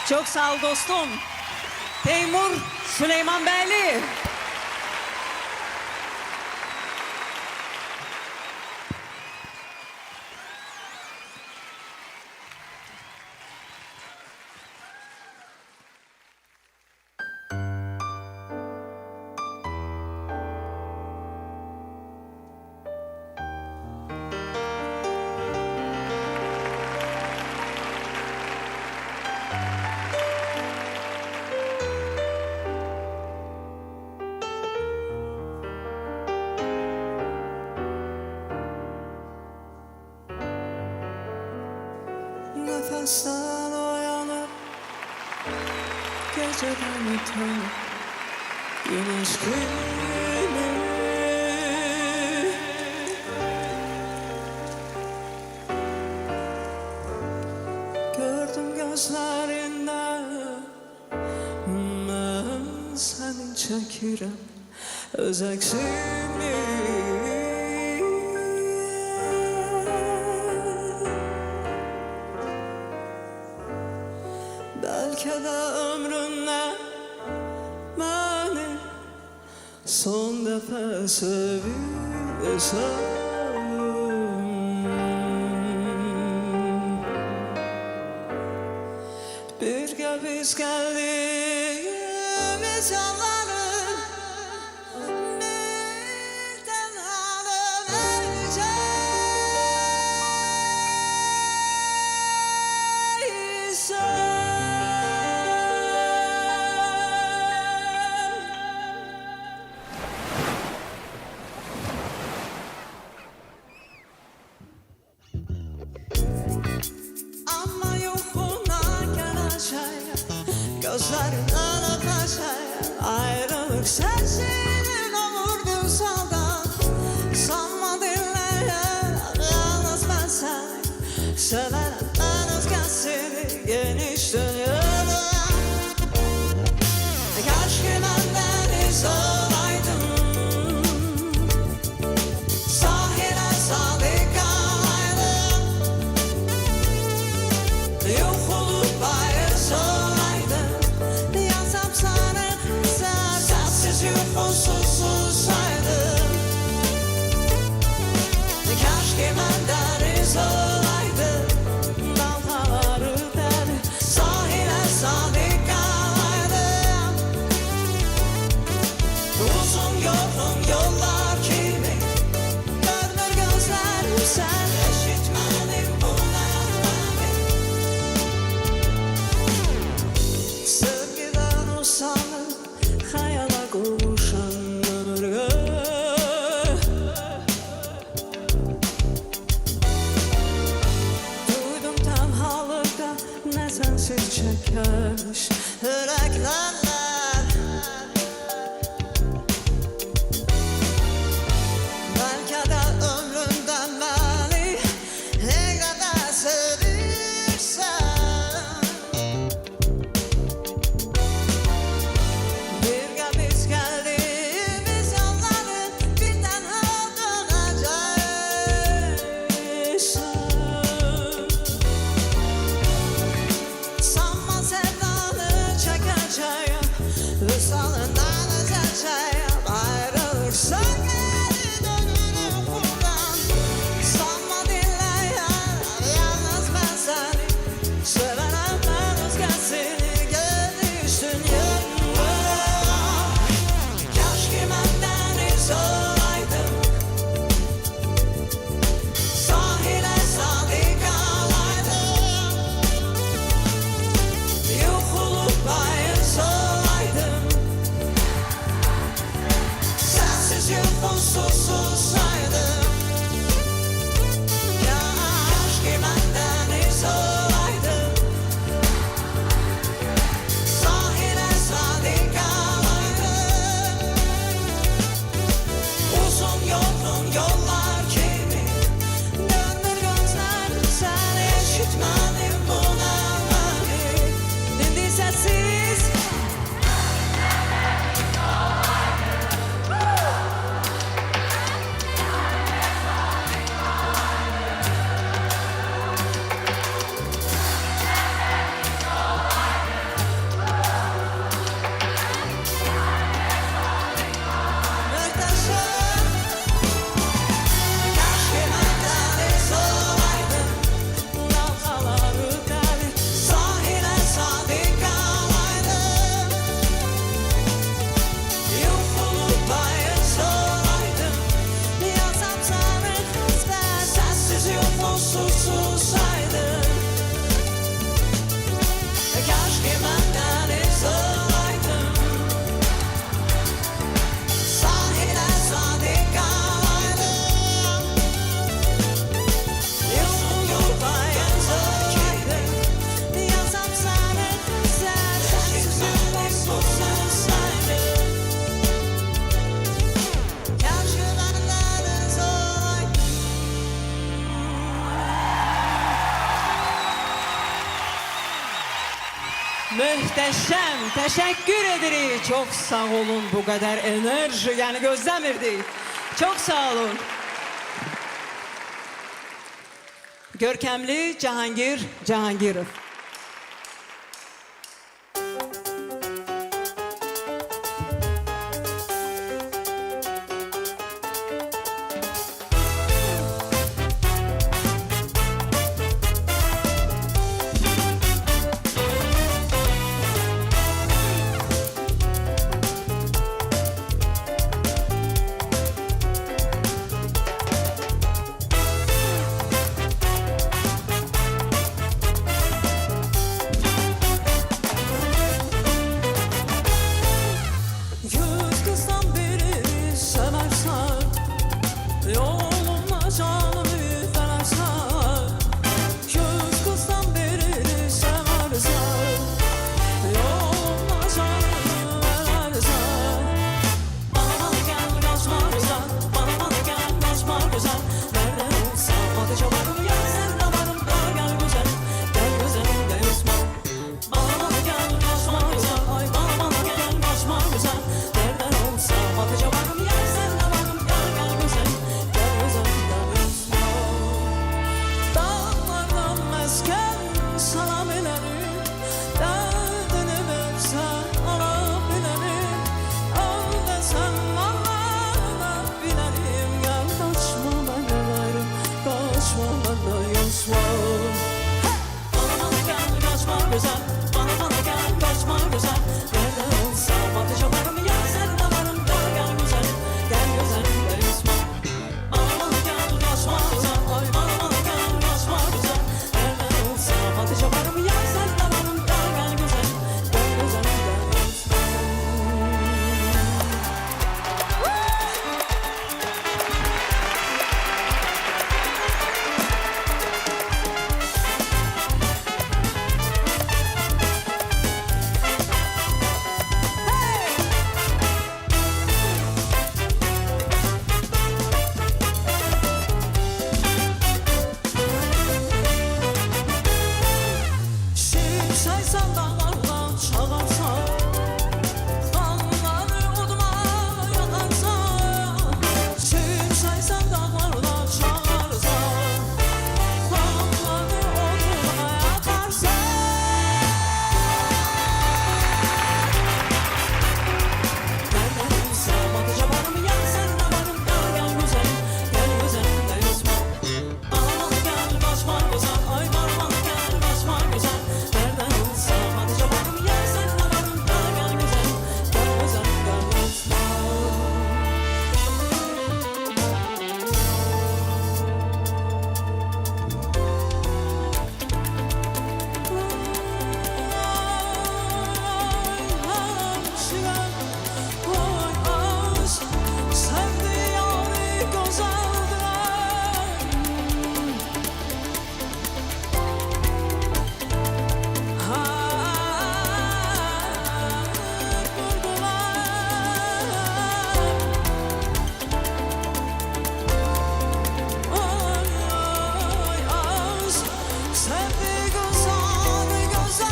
[SPEAKER 3] Çok sağ ol dostum. Teymur Süleymanbəyli.
[SPEAKER 6] Nefesten uyanıp geceden utanıp güneş gibi gördüm gözlerinde ben senin çekirem öz eksimi. Belki de ömründe beni son defa seviyorsan. Birge biz geldiğimiz yolları birden ama yokluğuna geleceğim, gözlerinden öpeceğim. Ayrılık sesinin vurdu saldan, sanma dinleyen yalnız ben seni, seven ben özgəsini geniş dünyada. Keşke benden iz olaydın, sahile sadık kalaydın. Yok olup bayır olaydın, yazsam sana sessiz yok olsuzsuz saydım. Keşke benden iz olaydın, dalgaları deli sahile sadık kalaydın. Uzun yorgun yollar kimi görmür gözlerim, sen eşitmedin bunları. Sevgiden usanıp hayala kavuşan ömürge, duydum tenhalıkta ne sensiz çekermiş yüreklerler. Belki de ömründen beni ne kadar sevirsen. Birge biz geldiğimiz yolları birden döneceksin. Sanma sevdanı çekeceğim, vüsalından ezeceğim. Ayrılık sökeri dönürüm buradan, sanma dinleyen yalnız ben seni, sevenem ben özgəsini geniş dünyada. Keşke benden iz olaydın, sahile sadık kalaydın. Yok olup bayır olaydın, sensiz yok olsuzsuz saydım. Keşke benden iz olaydın, sahile sadık kalaydın. Uzun yorgun yollar kimi döndür gözlerim, sen eşitmedin bunları. Dindi sessiz
[SPEAKER 3] Möhtəşəm, təşəkkür edirik. Çox sağ olun, bu qədər enerji, yəni gözləmirdik. Çox sağ olun. Görkəmli Cahangir Cahangirov.
[SPEAKER 6] Yüz kızdan biri seversen, yoluna canını verersen. Yüz kızdan birini seversen, yoluna canını verersen. Bana gel kaçma güzel, bana gel kaçma güzel. Nereden olsam ateşe varım ya, sen de varım da gel güzel. Gel güzel gel Osman. Bana gel kaçma güzel, ay bana gel kaçma güzel. Nereden olsam ateşe varım ya, sen de varım da gel güzel. Gel güzel gel Osman. Dağlardan mesken salam ederim. Derdini versen alabilirim. Al desen Allah'ına bilerim. Gel kaçma benden, kaçma benden Osman. Bana gel kaçma güzel, bana gel kaçma güzel. Nereden olsam ateşe varım ya, sen de varım da gel güzel. Gel güzel gel Osman. Bana gel kaçma güzel, ay bana gel kaçma güzel. Nereden olsam ateşe varım ya, sen de varım da gel güzel. Gel güzel gel Osman. Şimşeksen dağlardan çalarsan, kanları oduna yakarsan. Şimşeksen dağlardan çalarsan, kanları oduna yakarsan. Nereden olsam ateşe varım ya, sen de varım da gel güzel. Gel güzel gel Osman. Bana gel kaçma güzel, ay bana gel kaçma güzel. Nereden olsam ateşe varım ya, sen de varım da gel güzel. Gel güzel gel Osman. Sevdi güzel güzel.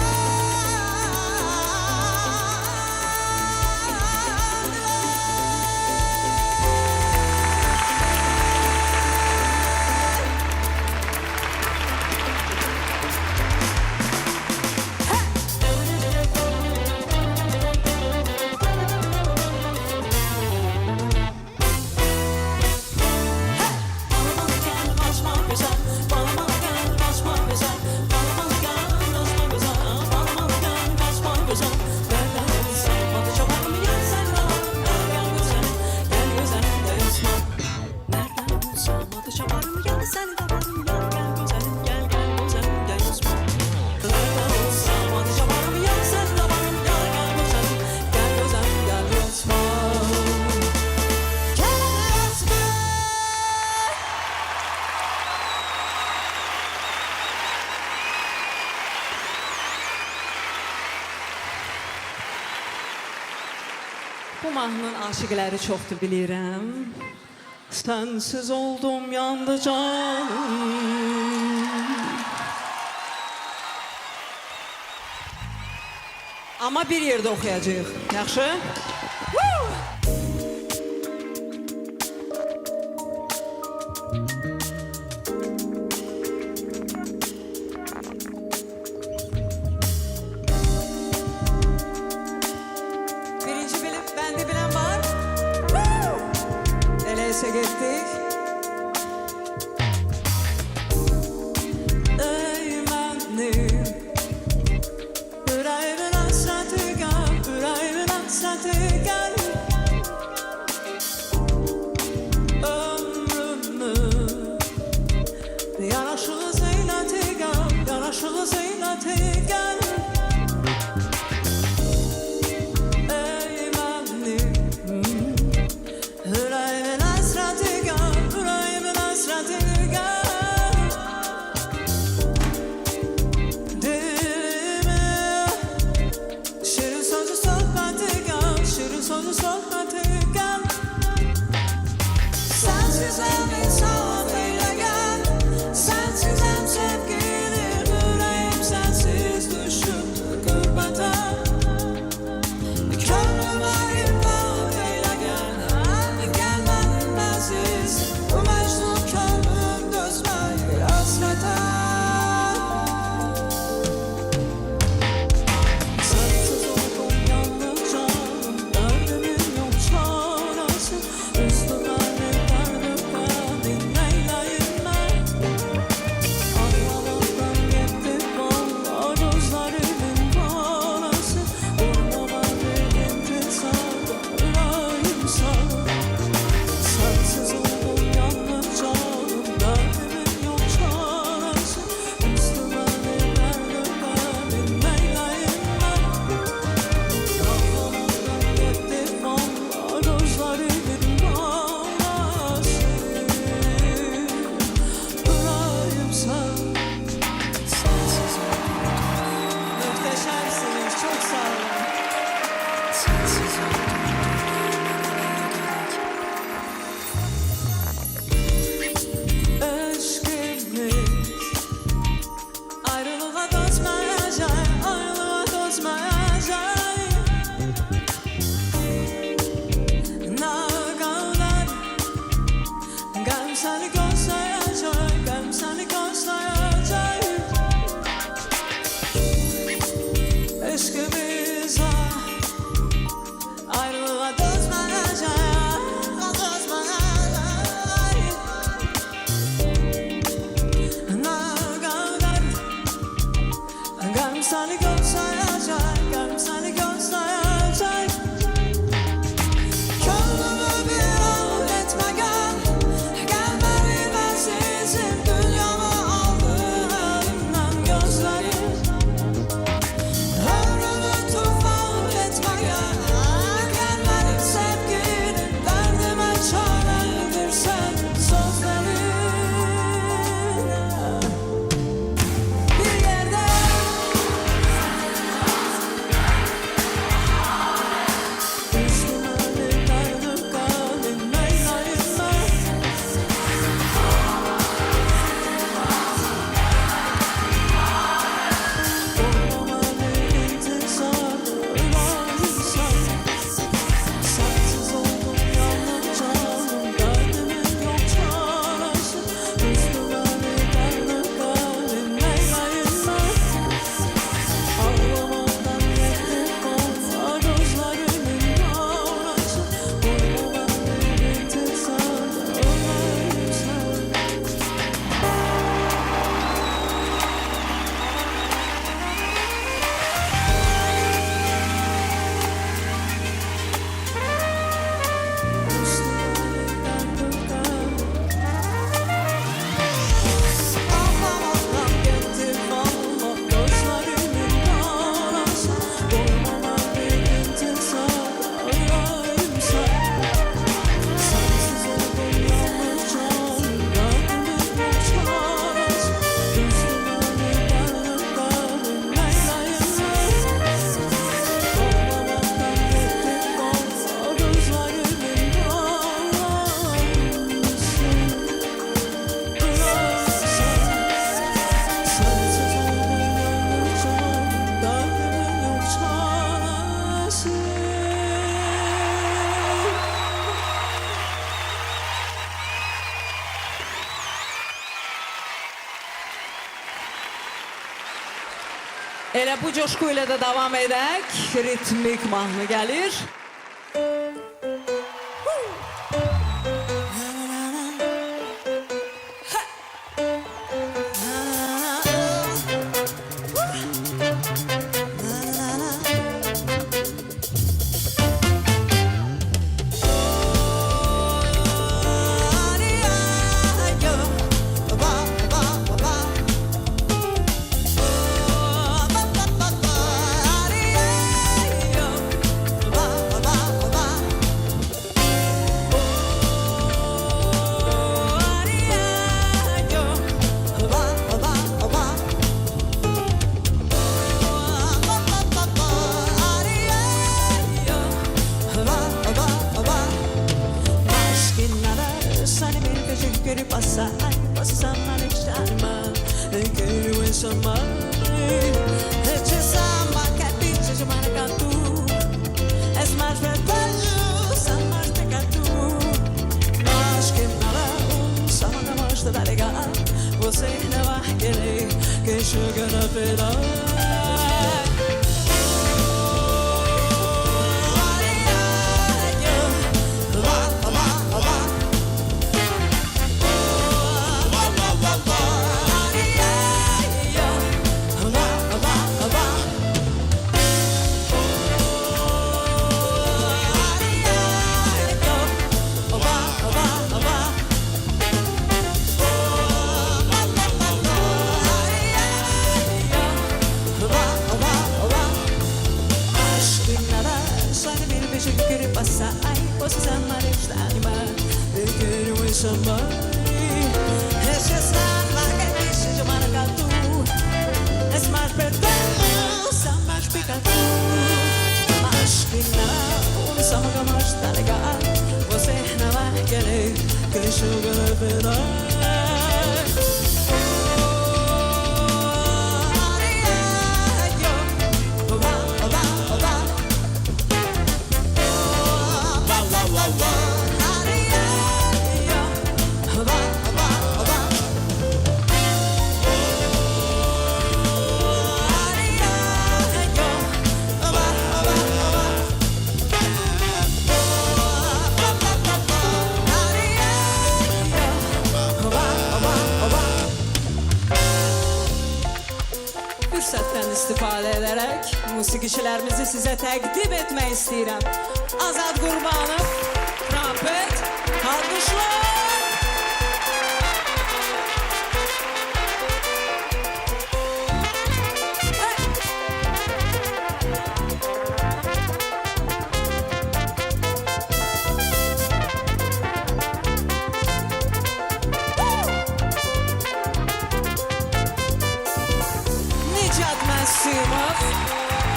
[SPEAKER 6] Bana gel kaçma güzel, bana gel kaçma güzel. Bana gel kaçma güzel, bana gel kaçma güzel. Nereden olsam ateşe varım ya, sen de varım da gel güzel. Gel güzel gel Osman. Nereden olsam ateşe varım ya, sen de varım ya, gel güzel. Gel gel güzel gel Osman. Nereden olsam ateşe varım ya, sen de varım ya, gel güzel. Gel güzel gel Osman. Gel Osman.
[SPEAKER 3] Bu mahnının aşiqələri çoxdur bilirəm. Sənsiz oldum yandı canım. Amma bir yerdə oxuyacağıq. Yaxşı? Birinci bəndi bilən var? Elə isə getdik.
[SPEAKER 6] Ey mənim ürəyimin həsrəti gəl, ürəyimin həsrəti gəl. Ömrümü yaraşığı zeynəti gəl, yaraşığı zeynəti gəl. Ey mənim ürəyimin həsrəti gəl, ürəyimin həsrəti gəl. Dilime şirin sözü sohbeti gel, şirin sözü sohbeti gel. Sensiz hem insan eyle gel, sensiz hem sevgilim, yüreğim sensiz düşüp gurbete. Gönlüme imdat eyle gel, gel benim aziz, bu mecnun gönlüm dözmeyi hasrete. Sensiz oldum yalnızca, derdimin yok çaresi. Üstüme bir derdim dinleyleyim ben. Anlamaktan gitti valla gözlerimin parası. Burnuma bir intisar, yüreğim sar. Sensiz oldum yalnızca, derdimin yok çaresi. Üstüme bir derdim dinleyleyim ben. Anlamaktan gitti valla gözlerimin parası. Yüreğim sar. Sensiz
[SPEAKER 3] Muhteşemsiniz. Çok sağ olun.
[SPEAKER 6] sensiz Eşkimiz ayrılığa dözmeyecek, ayrılığa dözmeyecek. Ne kadar kalbim seni gözleyecek, kalbim seni gözleyecek. Eşkimiz ayrılığa dözmeyecek, dözmeyecek. Ne kadar kalbim seni gözleyecek, kalbim seni gözleyecek. Gönlümü bir al etme gel, gel beni
[SPEAKER 3] Elə bu coşku ilə də davam edək. Ritmik mahnı gəlir.
[SPEAKER 6] Você não vai querer que chega na pena. Você ama esta animal, eu quero esse amor. Esse samba que dice de maracatu, es mais perdoso, mais picatu. Mas que não, samba que mais tá legal. Você não vai querer que chegue na pena. Fürsətdən istifadə edərək musiqiçilərimizi sizə təqdim etmək istəyirəm. Azad Qurbanov, trompet, alqışlar. Nicat Məsimov,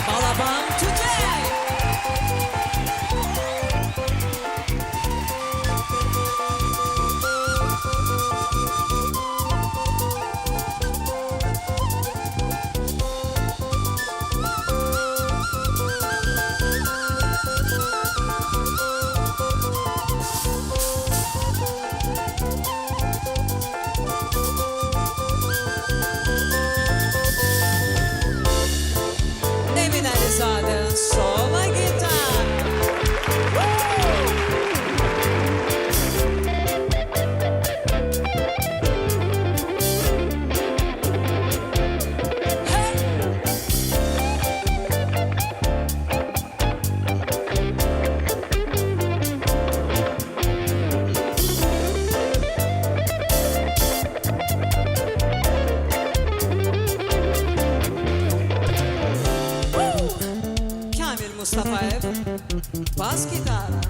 [SPEAKER 6] Balaban Tütək. Emin Əlizade, sola gitar. Kamil Mustafayev, bas gitara.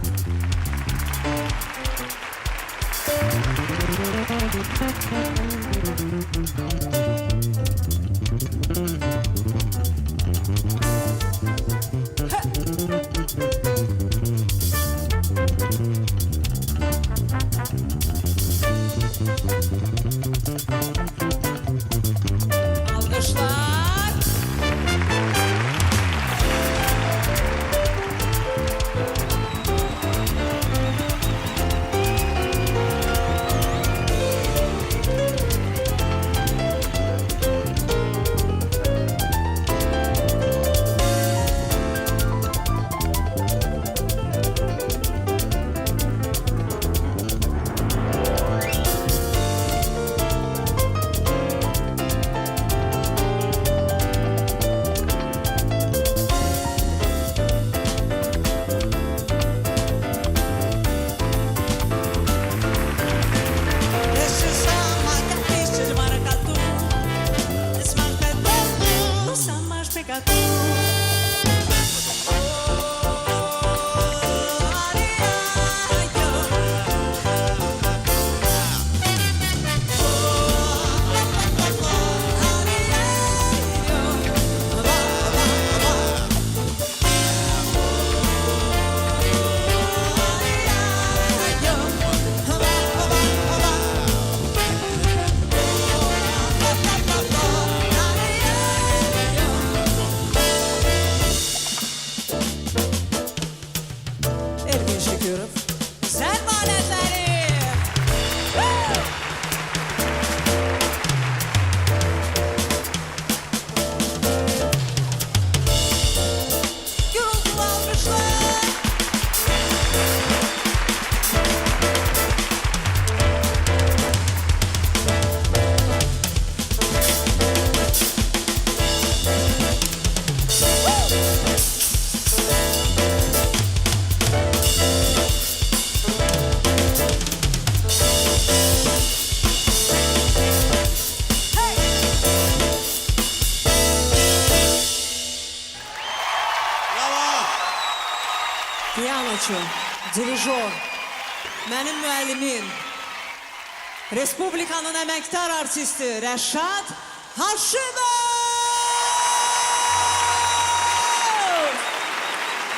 [SPEAKER 6] Alkışlar.
[SPEAKER 3] icraçı, dirijor, mənim müəllimim, Respublikanın əməkdar artisti Rəşad Haşimov!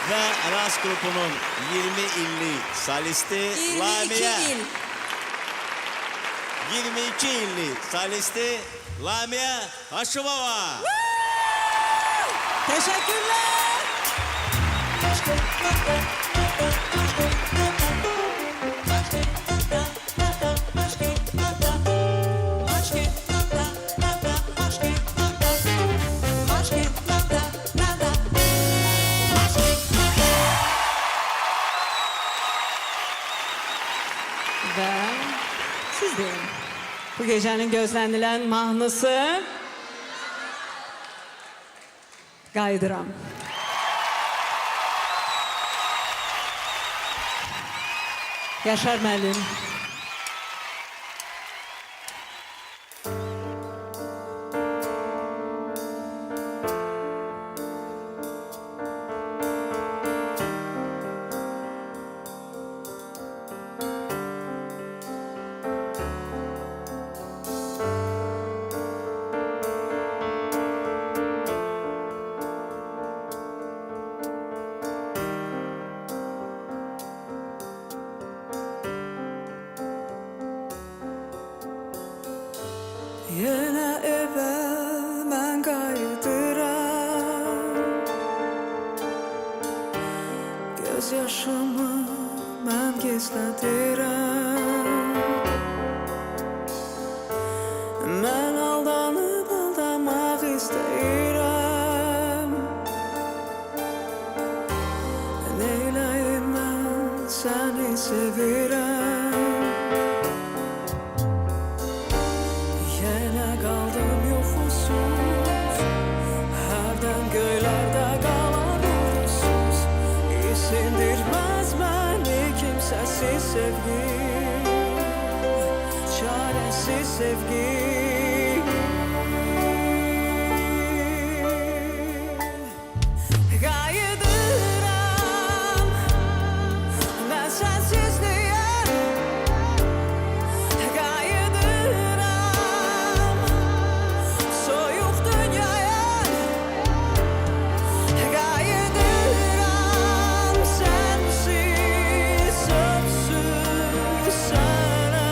[SPEAKER 9] Ve Ras grubunun 20 illik solisti
[SPEAKER 3] 22
[SPEAKER 9] Lamiye.
[SPEAKER 3] il.
[SPEAKER 9] 22 illik solisti Lamiye Haşimova.
[SPEAKER 3] Teşekkürler. Ve siz deyin. Bu gecenin gözlenilen mahnısı Qayıdıram. Yaşar müəllim.
[SPEAKER 6] Yenə evə mən qayıdıram, göz yaşımı mən gizlədirəm. Mən aldanıb aldamaq istəyirəm. Neyləyim mən səni sevirəm. Yenə qaldım yuxusuz, hərdən göylərdə qalan ulduzsuz. İsindirməz məni kimsəsiz sevgi, çarəsiz sevgi. Qayıdıram mən sənsizliyə. Qayıdıram soyuq dünyaya. Qayıdıram sənsiz, sözsüz sənə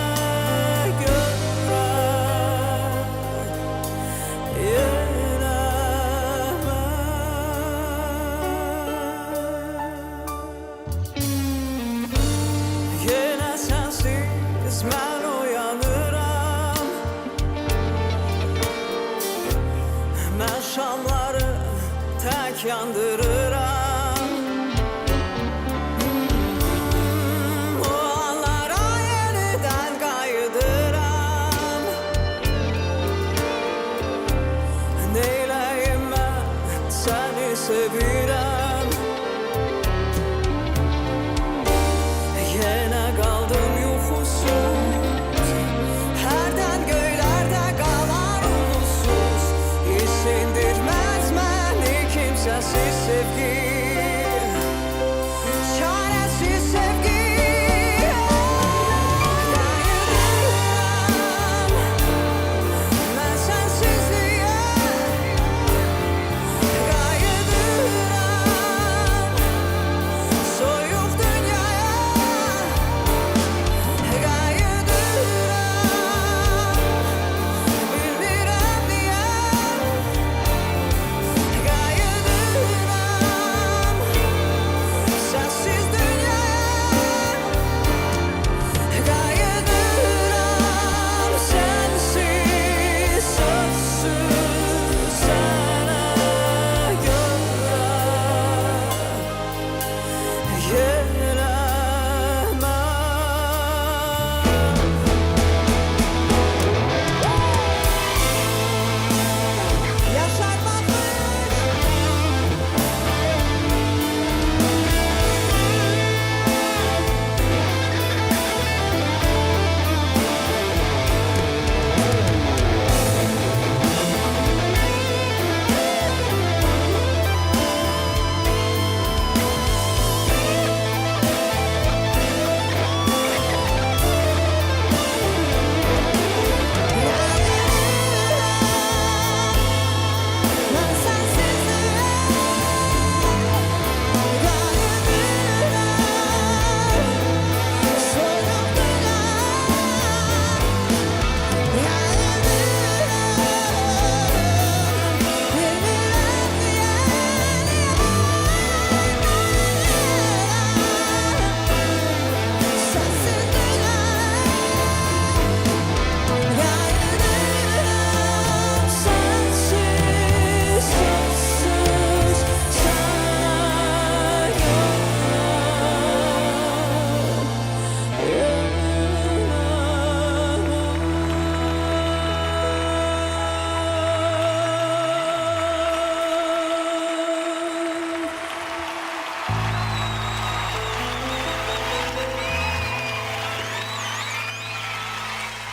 [SPEAKER 6] görə. Yenə Yenə sənsiz mən uyanıram. Mən şamları tək yandırıram. O anlara yenidən qayıdıram. Neyləyim mən səni sevirəm. Yenə qaldım yuxusuz, hərdən göylərdə qalan ulduzsuz. İsindirməz məni kimsəsiz sevgi,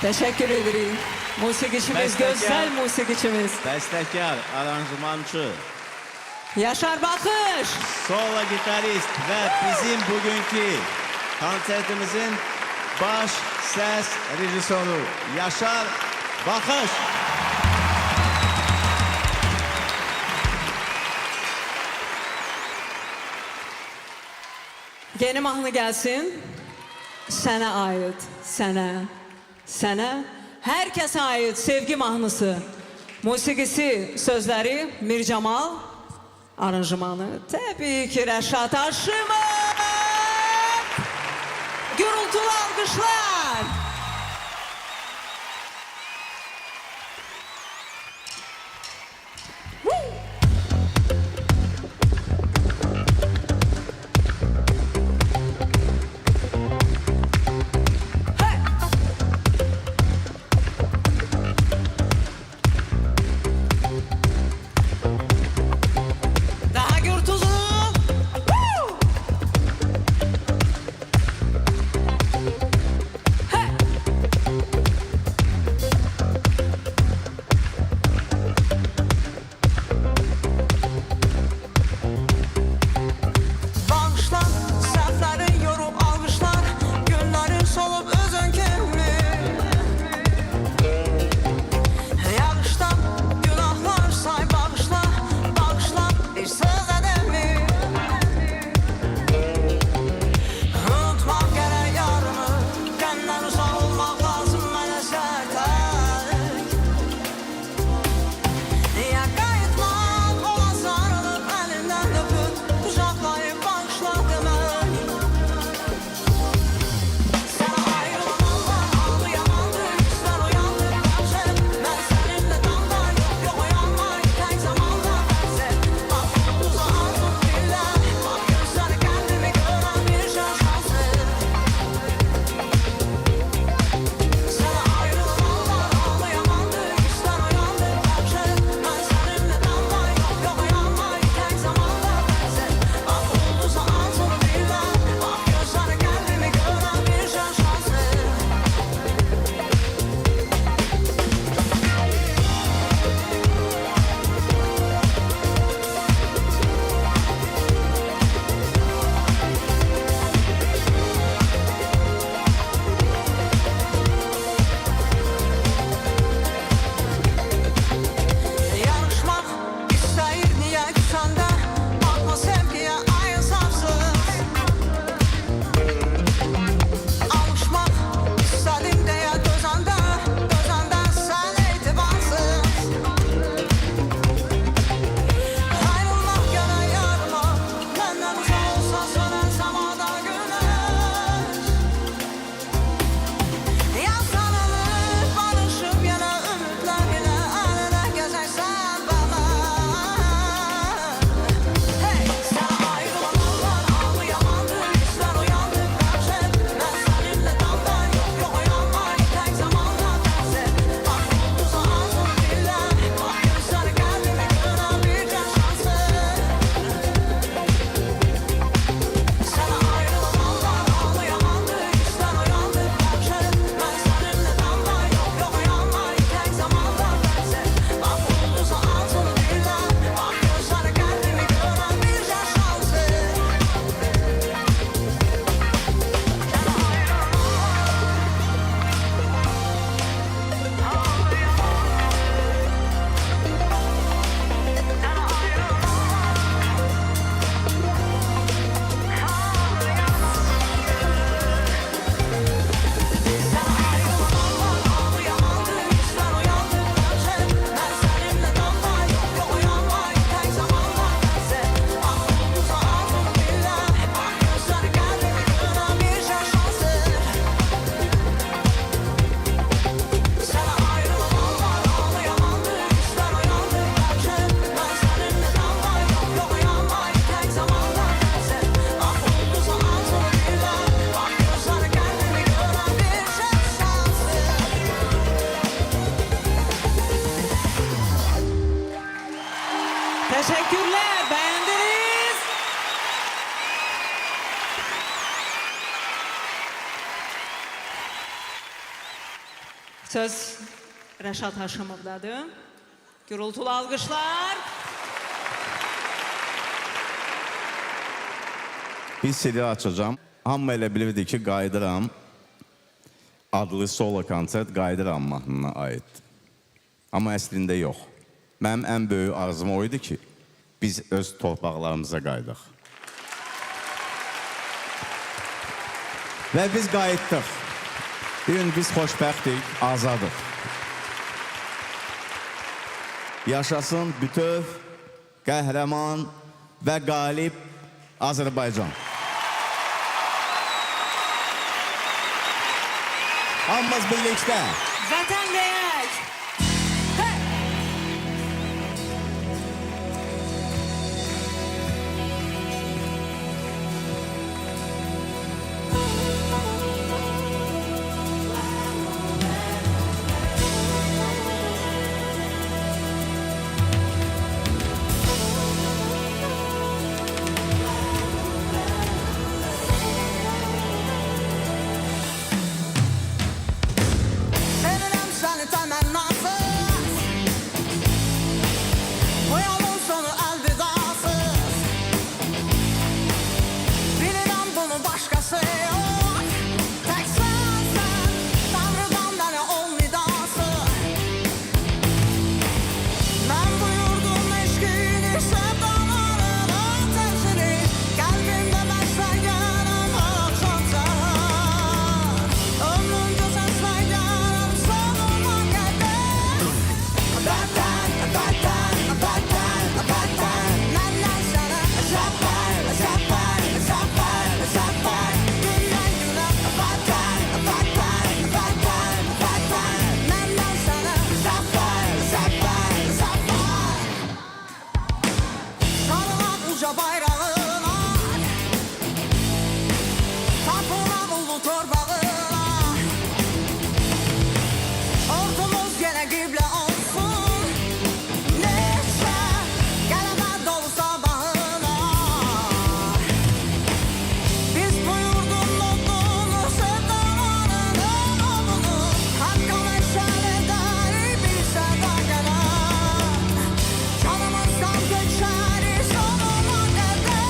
[SPEAKER 3] Teşekkür ederim. Musiqiçimiz,
[SPEAKER 9] Bəstəkar.
[SPEAKER 3] gözəl musiqiçimiz.
[SPEAKER 9] Bəstəkar, aranjmançı,
[SPEAKER 3] Yaşar Bakış.
[SPEAKER 9] solo gitarist və bizim bugünkü konsertimizin baş səs rejissoru Yaşar Bakış.
[SPEAKER 3] Yeni mahnı gelsin. Sənə ait, sənə, hər kəsə ait sevgi mahnısı. Musiqisi, sözləri Mircamal, aranjmanı təbii ki Rəşad Aşımov. Gürültülü alqışlar. Daha gürültülü.
[SPEAKER 6] Bağışla, səhvlərin yorub alqışlar, günlərin solub özün kimi. Yağışdan günahlar say, bağışla, bağışla, bir söz edəmi. Unutmaq gərək yarını, qəndən uzaq olmaq lazım mənə sərtək. Ya qayıtmaq, ola sarılıb əlindən öpüb, qucaqlayıb bağışla demək. Sənə ayrılananlar ağlayamandır, hisslər uyandır, bəxşər. Mən səninlə damda yox oyanmay, tək zamanda bəxşər. Bax, uza arzum dillər, bax, gözləri qəndimi görən bir şaşası. Sənə ayrılananlar ağlayamandır, hisslər uyandır, bəxşər. Mən səninlə damda yox oyanmay, tək zamanda bəxşər. Bax, uza arzum dillər, bax, gözləri qəndimi görən bir şaşası. Yarışmaq istəyir niyə küsəndə, baxma sevgiyə ayın safsız. Alışmaq istədim deyə dözəndə, dözəndə sən etibarsız. Ayrılmaq gərək yarıma, məndən uzaq olsa sönən səmada güneş. Yasanılıb barışıb yenə ümidlər ilə əl-ələ gəzəksən və mən. Hey, sənə ayrılananlar ağlayamandır, hisslər uyandır, bəxşər. Mən səninlə damda yox oyanmay, tək zamanda bəxşər. Bax, uza arzum dillər, bax, gözləri qəndimi görən bir şansı. Sənə ayrılananlar ağlayamandır, hisslər uyandır, bəxşər. Mən səninlə damda yox oyanmay, tək zamanda bəxşər. Bax, uza arzum dillər, bax, gözləri qəndimi görən bir şansı. Ağlayamandır, hisslər uyandır, bəxşər. Mən səninlə damda yox oyanmay, tək zamanda bəxşər. Bax, uza arzum dillər, bax, gözləri qəndimi görən bir şansı. Sənə ayrılananlar ağlayamandır, hisslər uyandır, bəxşər. Mən səninlə damda yox oyanmay, tək zamanda bəxşər. Bax, uza arzum dillər, bax, gözləri qəndimi görən bir şansı.
[SPEAKER 3] Teşekkürler, beğendiniz. Söz Rəşad Haşimovdadır. Gürültülü alqışlar.
[SPEAKER 9] Bir CD açacağım. Hamı elə bilirdi ki, Qayıdıram adlı solo konsert Qayıdıram mahnına aiddir. Amma əslində yox. Mənim ən böyük arzum o idi ki, biz öz torpaqlarımıza qayıdaq. Və biz qayıtdıq. Bir gün biz xoşbəxtik, azadıq. Yaşasın bütöv, qəhrəman və qalib Azərbaycan. Hamımız birlikdə.
[SPEAKER 3] Vətən deyək. Hey!
[SPEAKER 6] Sevirəm səni təmənnasız, bu yolun sonu əlvidasız. Bilirəm bunu başqası yox, tək sən, Tanrıdan mənə ol nidası. Mən buyurdum eşqini, sevdalarını, ateşini, qəlbimdə bəsləyərəm axşam səhər. Ömrümcə səsləyərəm sonuna qədər. Vətən, vətən, vətən, vətən, məndən sənə zəfər, zəfər, zəfər, zəfər. Gündən günə vətən, vətən, vətən, vətən, məndən sənə zəfər, zəfər, zəfər. Sarılaq uca bayrağına, tapılaq ulu torbağına. Ordumuz yenə qiblə olsun, neçə qələbə dolu sabahına. Biz bu yurdun odunu, sevdalarını, odunu, haqqa məşəl edərik bir səda gələn. Canımızdan keçərik sonuna qədər.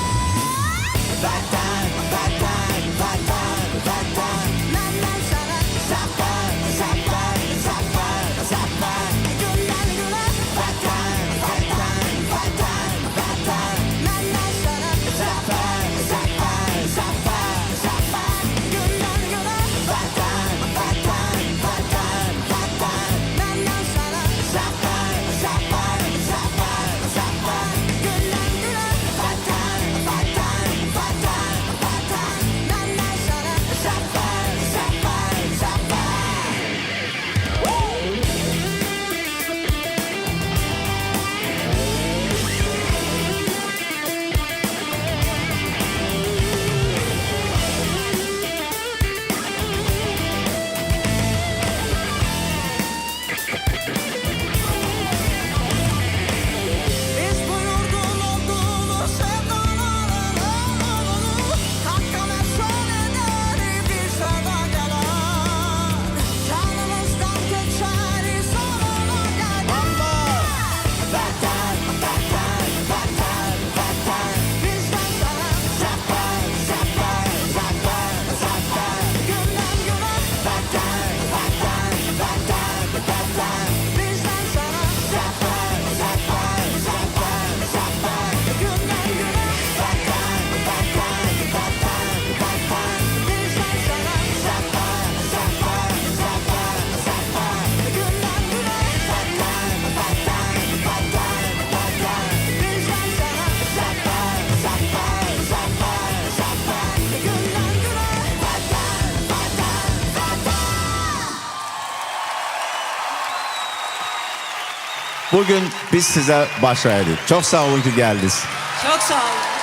[SPEAKER 6] Vətən, vətən, vətən, vətən, məndən sənə zəfər, zəfər, zəfər, zəfər. Gündən günə vətən, vətən, vətən, vətən, məndən sənə zəfər, zəfər, zəfər, zəfər. Gündən günə vətən, vətən, vətən, vətən, məndən sənə zəfər, zəfər, zəfər, zəfər. Gündən günə vətən, vətən, vətən, vətən, məndən sənə zəfər, zəfər, zəfər. Biz bu yurdun odunu, sevdalarını, odunu, haqqa məşəl edərik bir səda gələn. Canımızdan keçərik sonuna qədər. Vətən, vətən, vətən, vətən, bizdən sənə zəfər, zəfər, zəfər, zəfər. Gündən günə vətən, vətən, vətən, vətən, bizdən sənə zəfər, zəfər, zəfər, zəfər. Gündən günə vətən, vətən, vətən, vətən, bizdən sənə zəfər, zəfər, zəfər, zəfər. Gündən günə vətən, vətən, vətən, vətən, bizdən sənə zəfər, zəfər, zəfər, zəfər. Gündən günə vətən, vətən, vətən.
[SPEAKER 9] Bugün biz sizə baş əydik. Çox sağ olun ki, gəldiniz.
[SPEAKER 3] Çox sağ olun.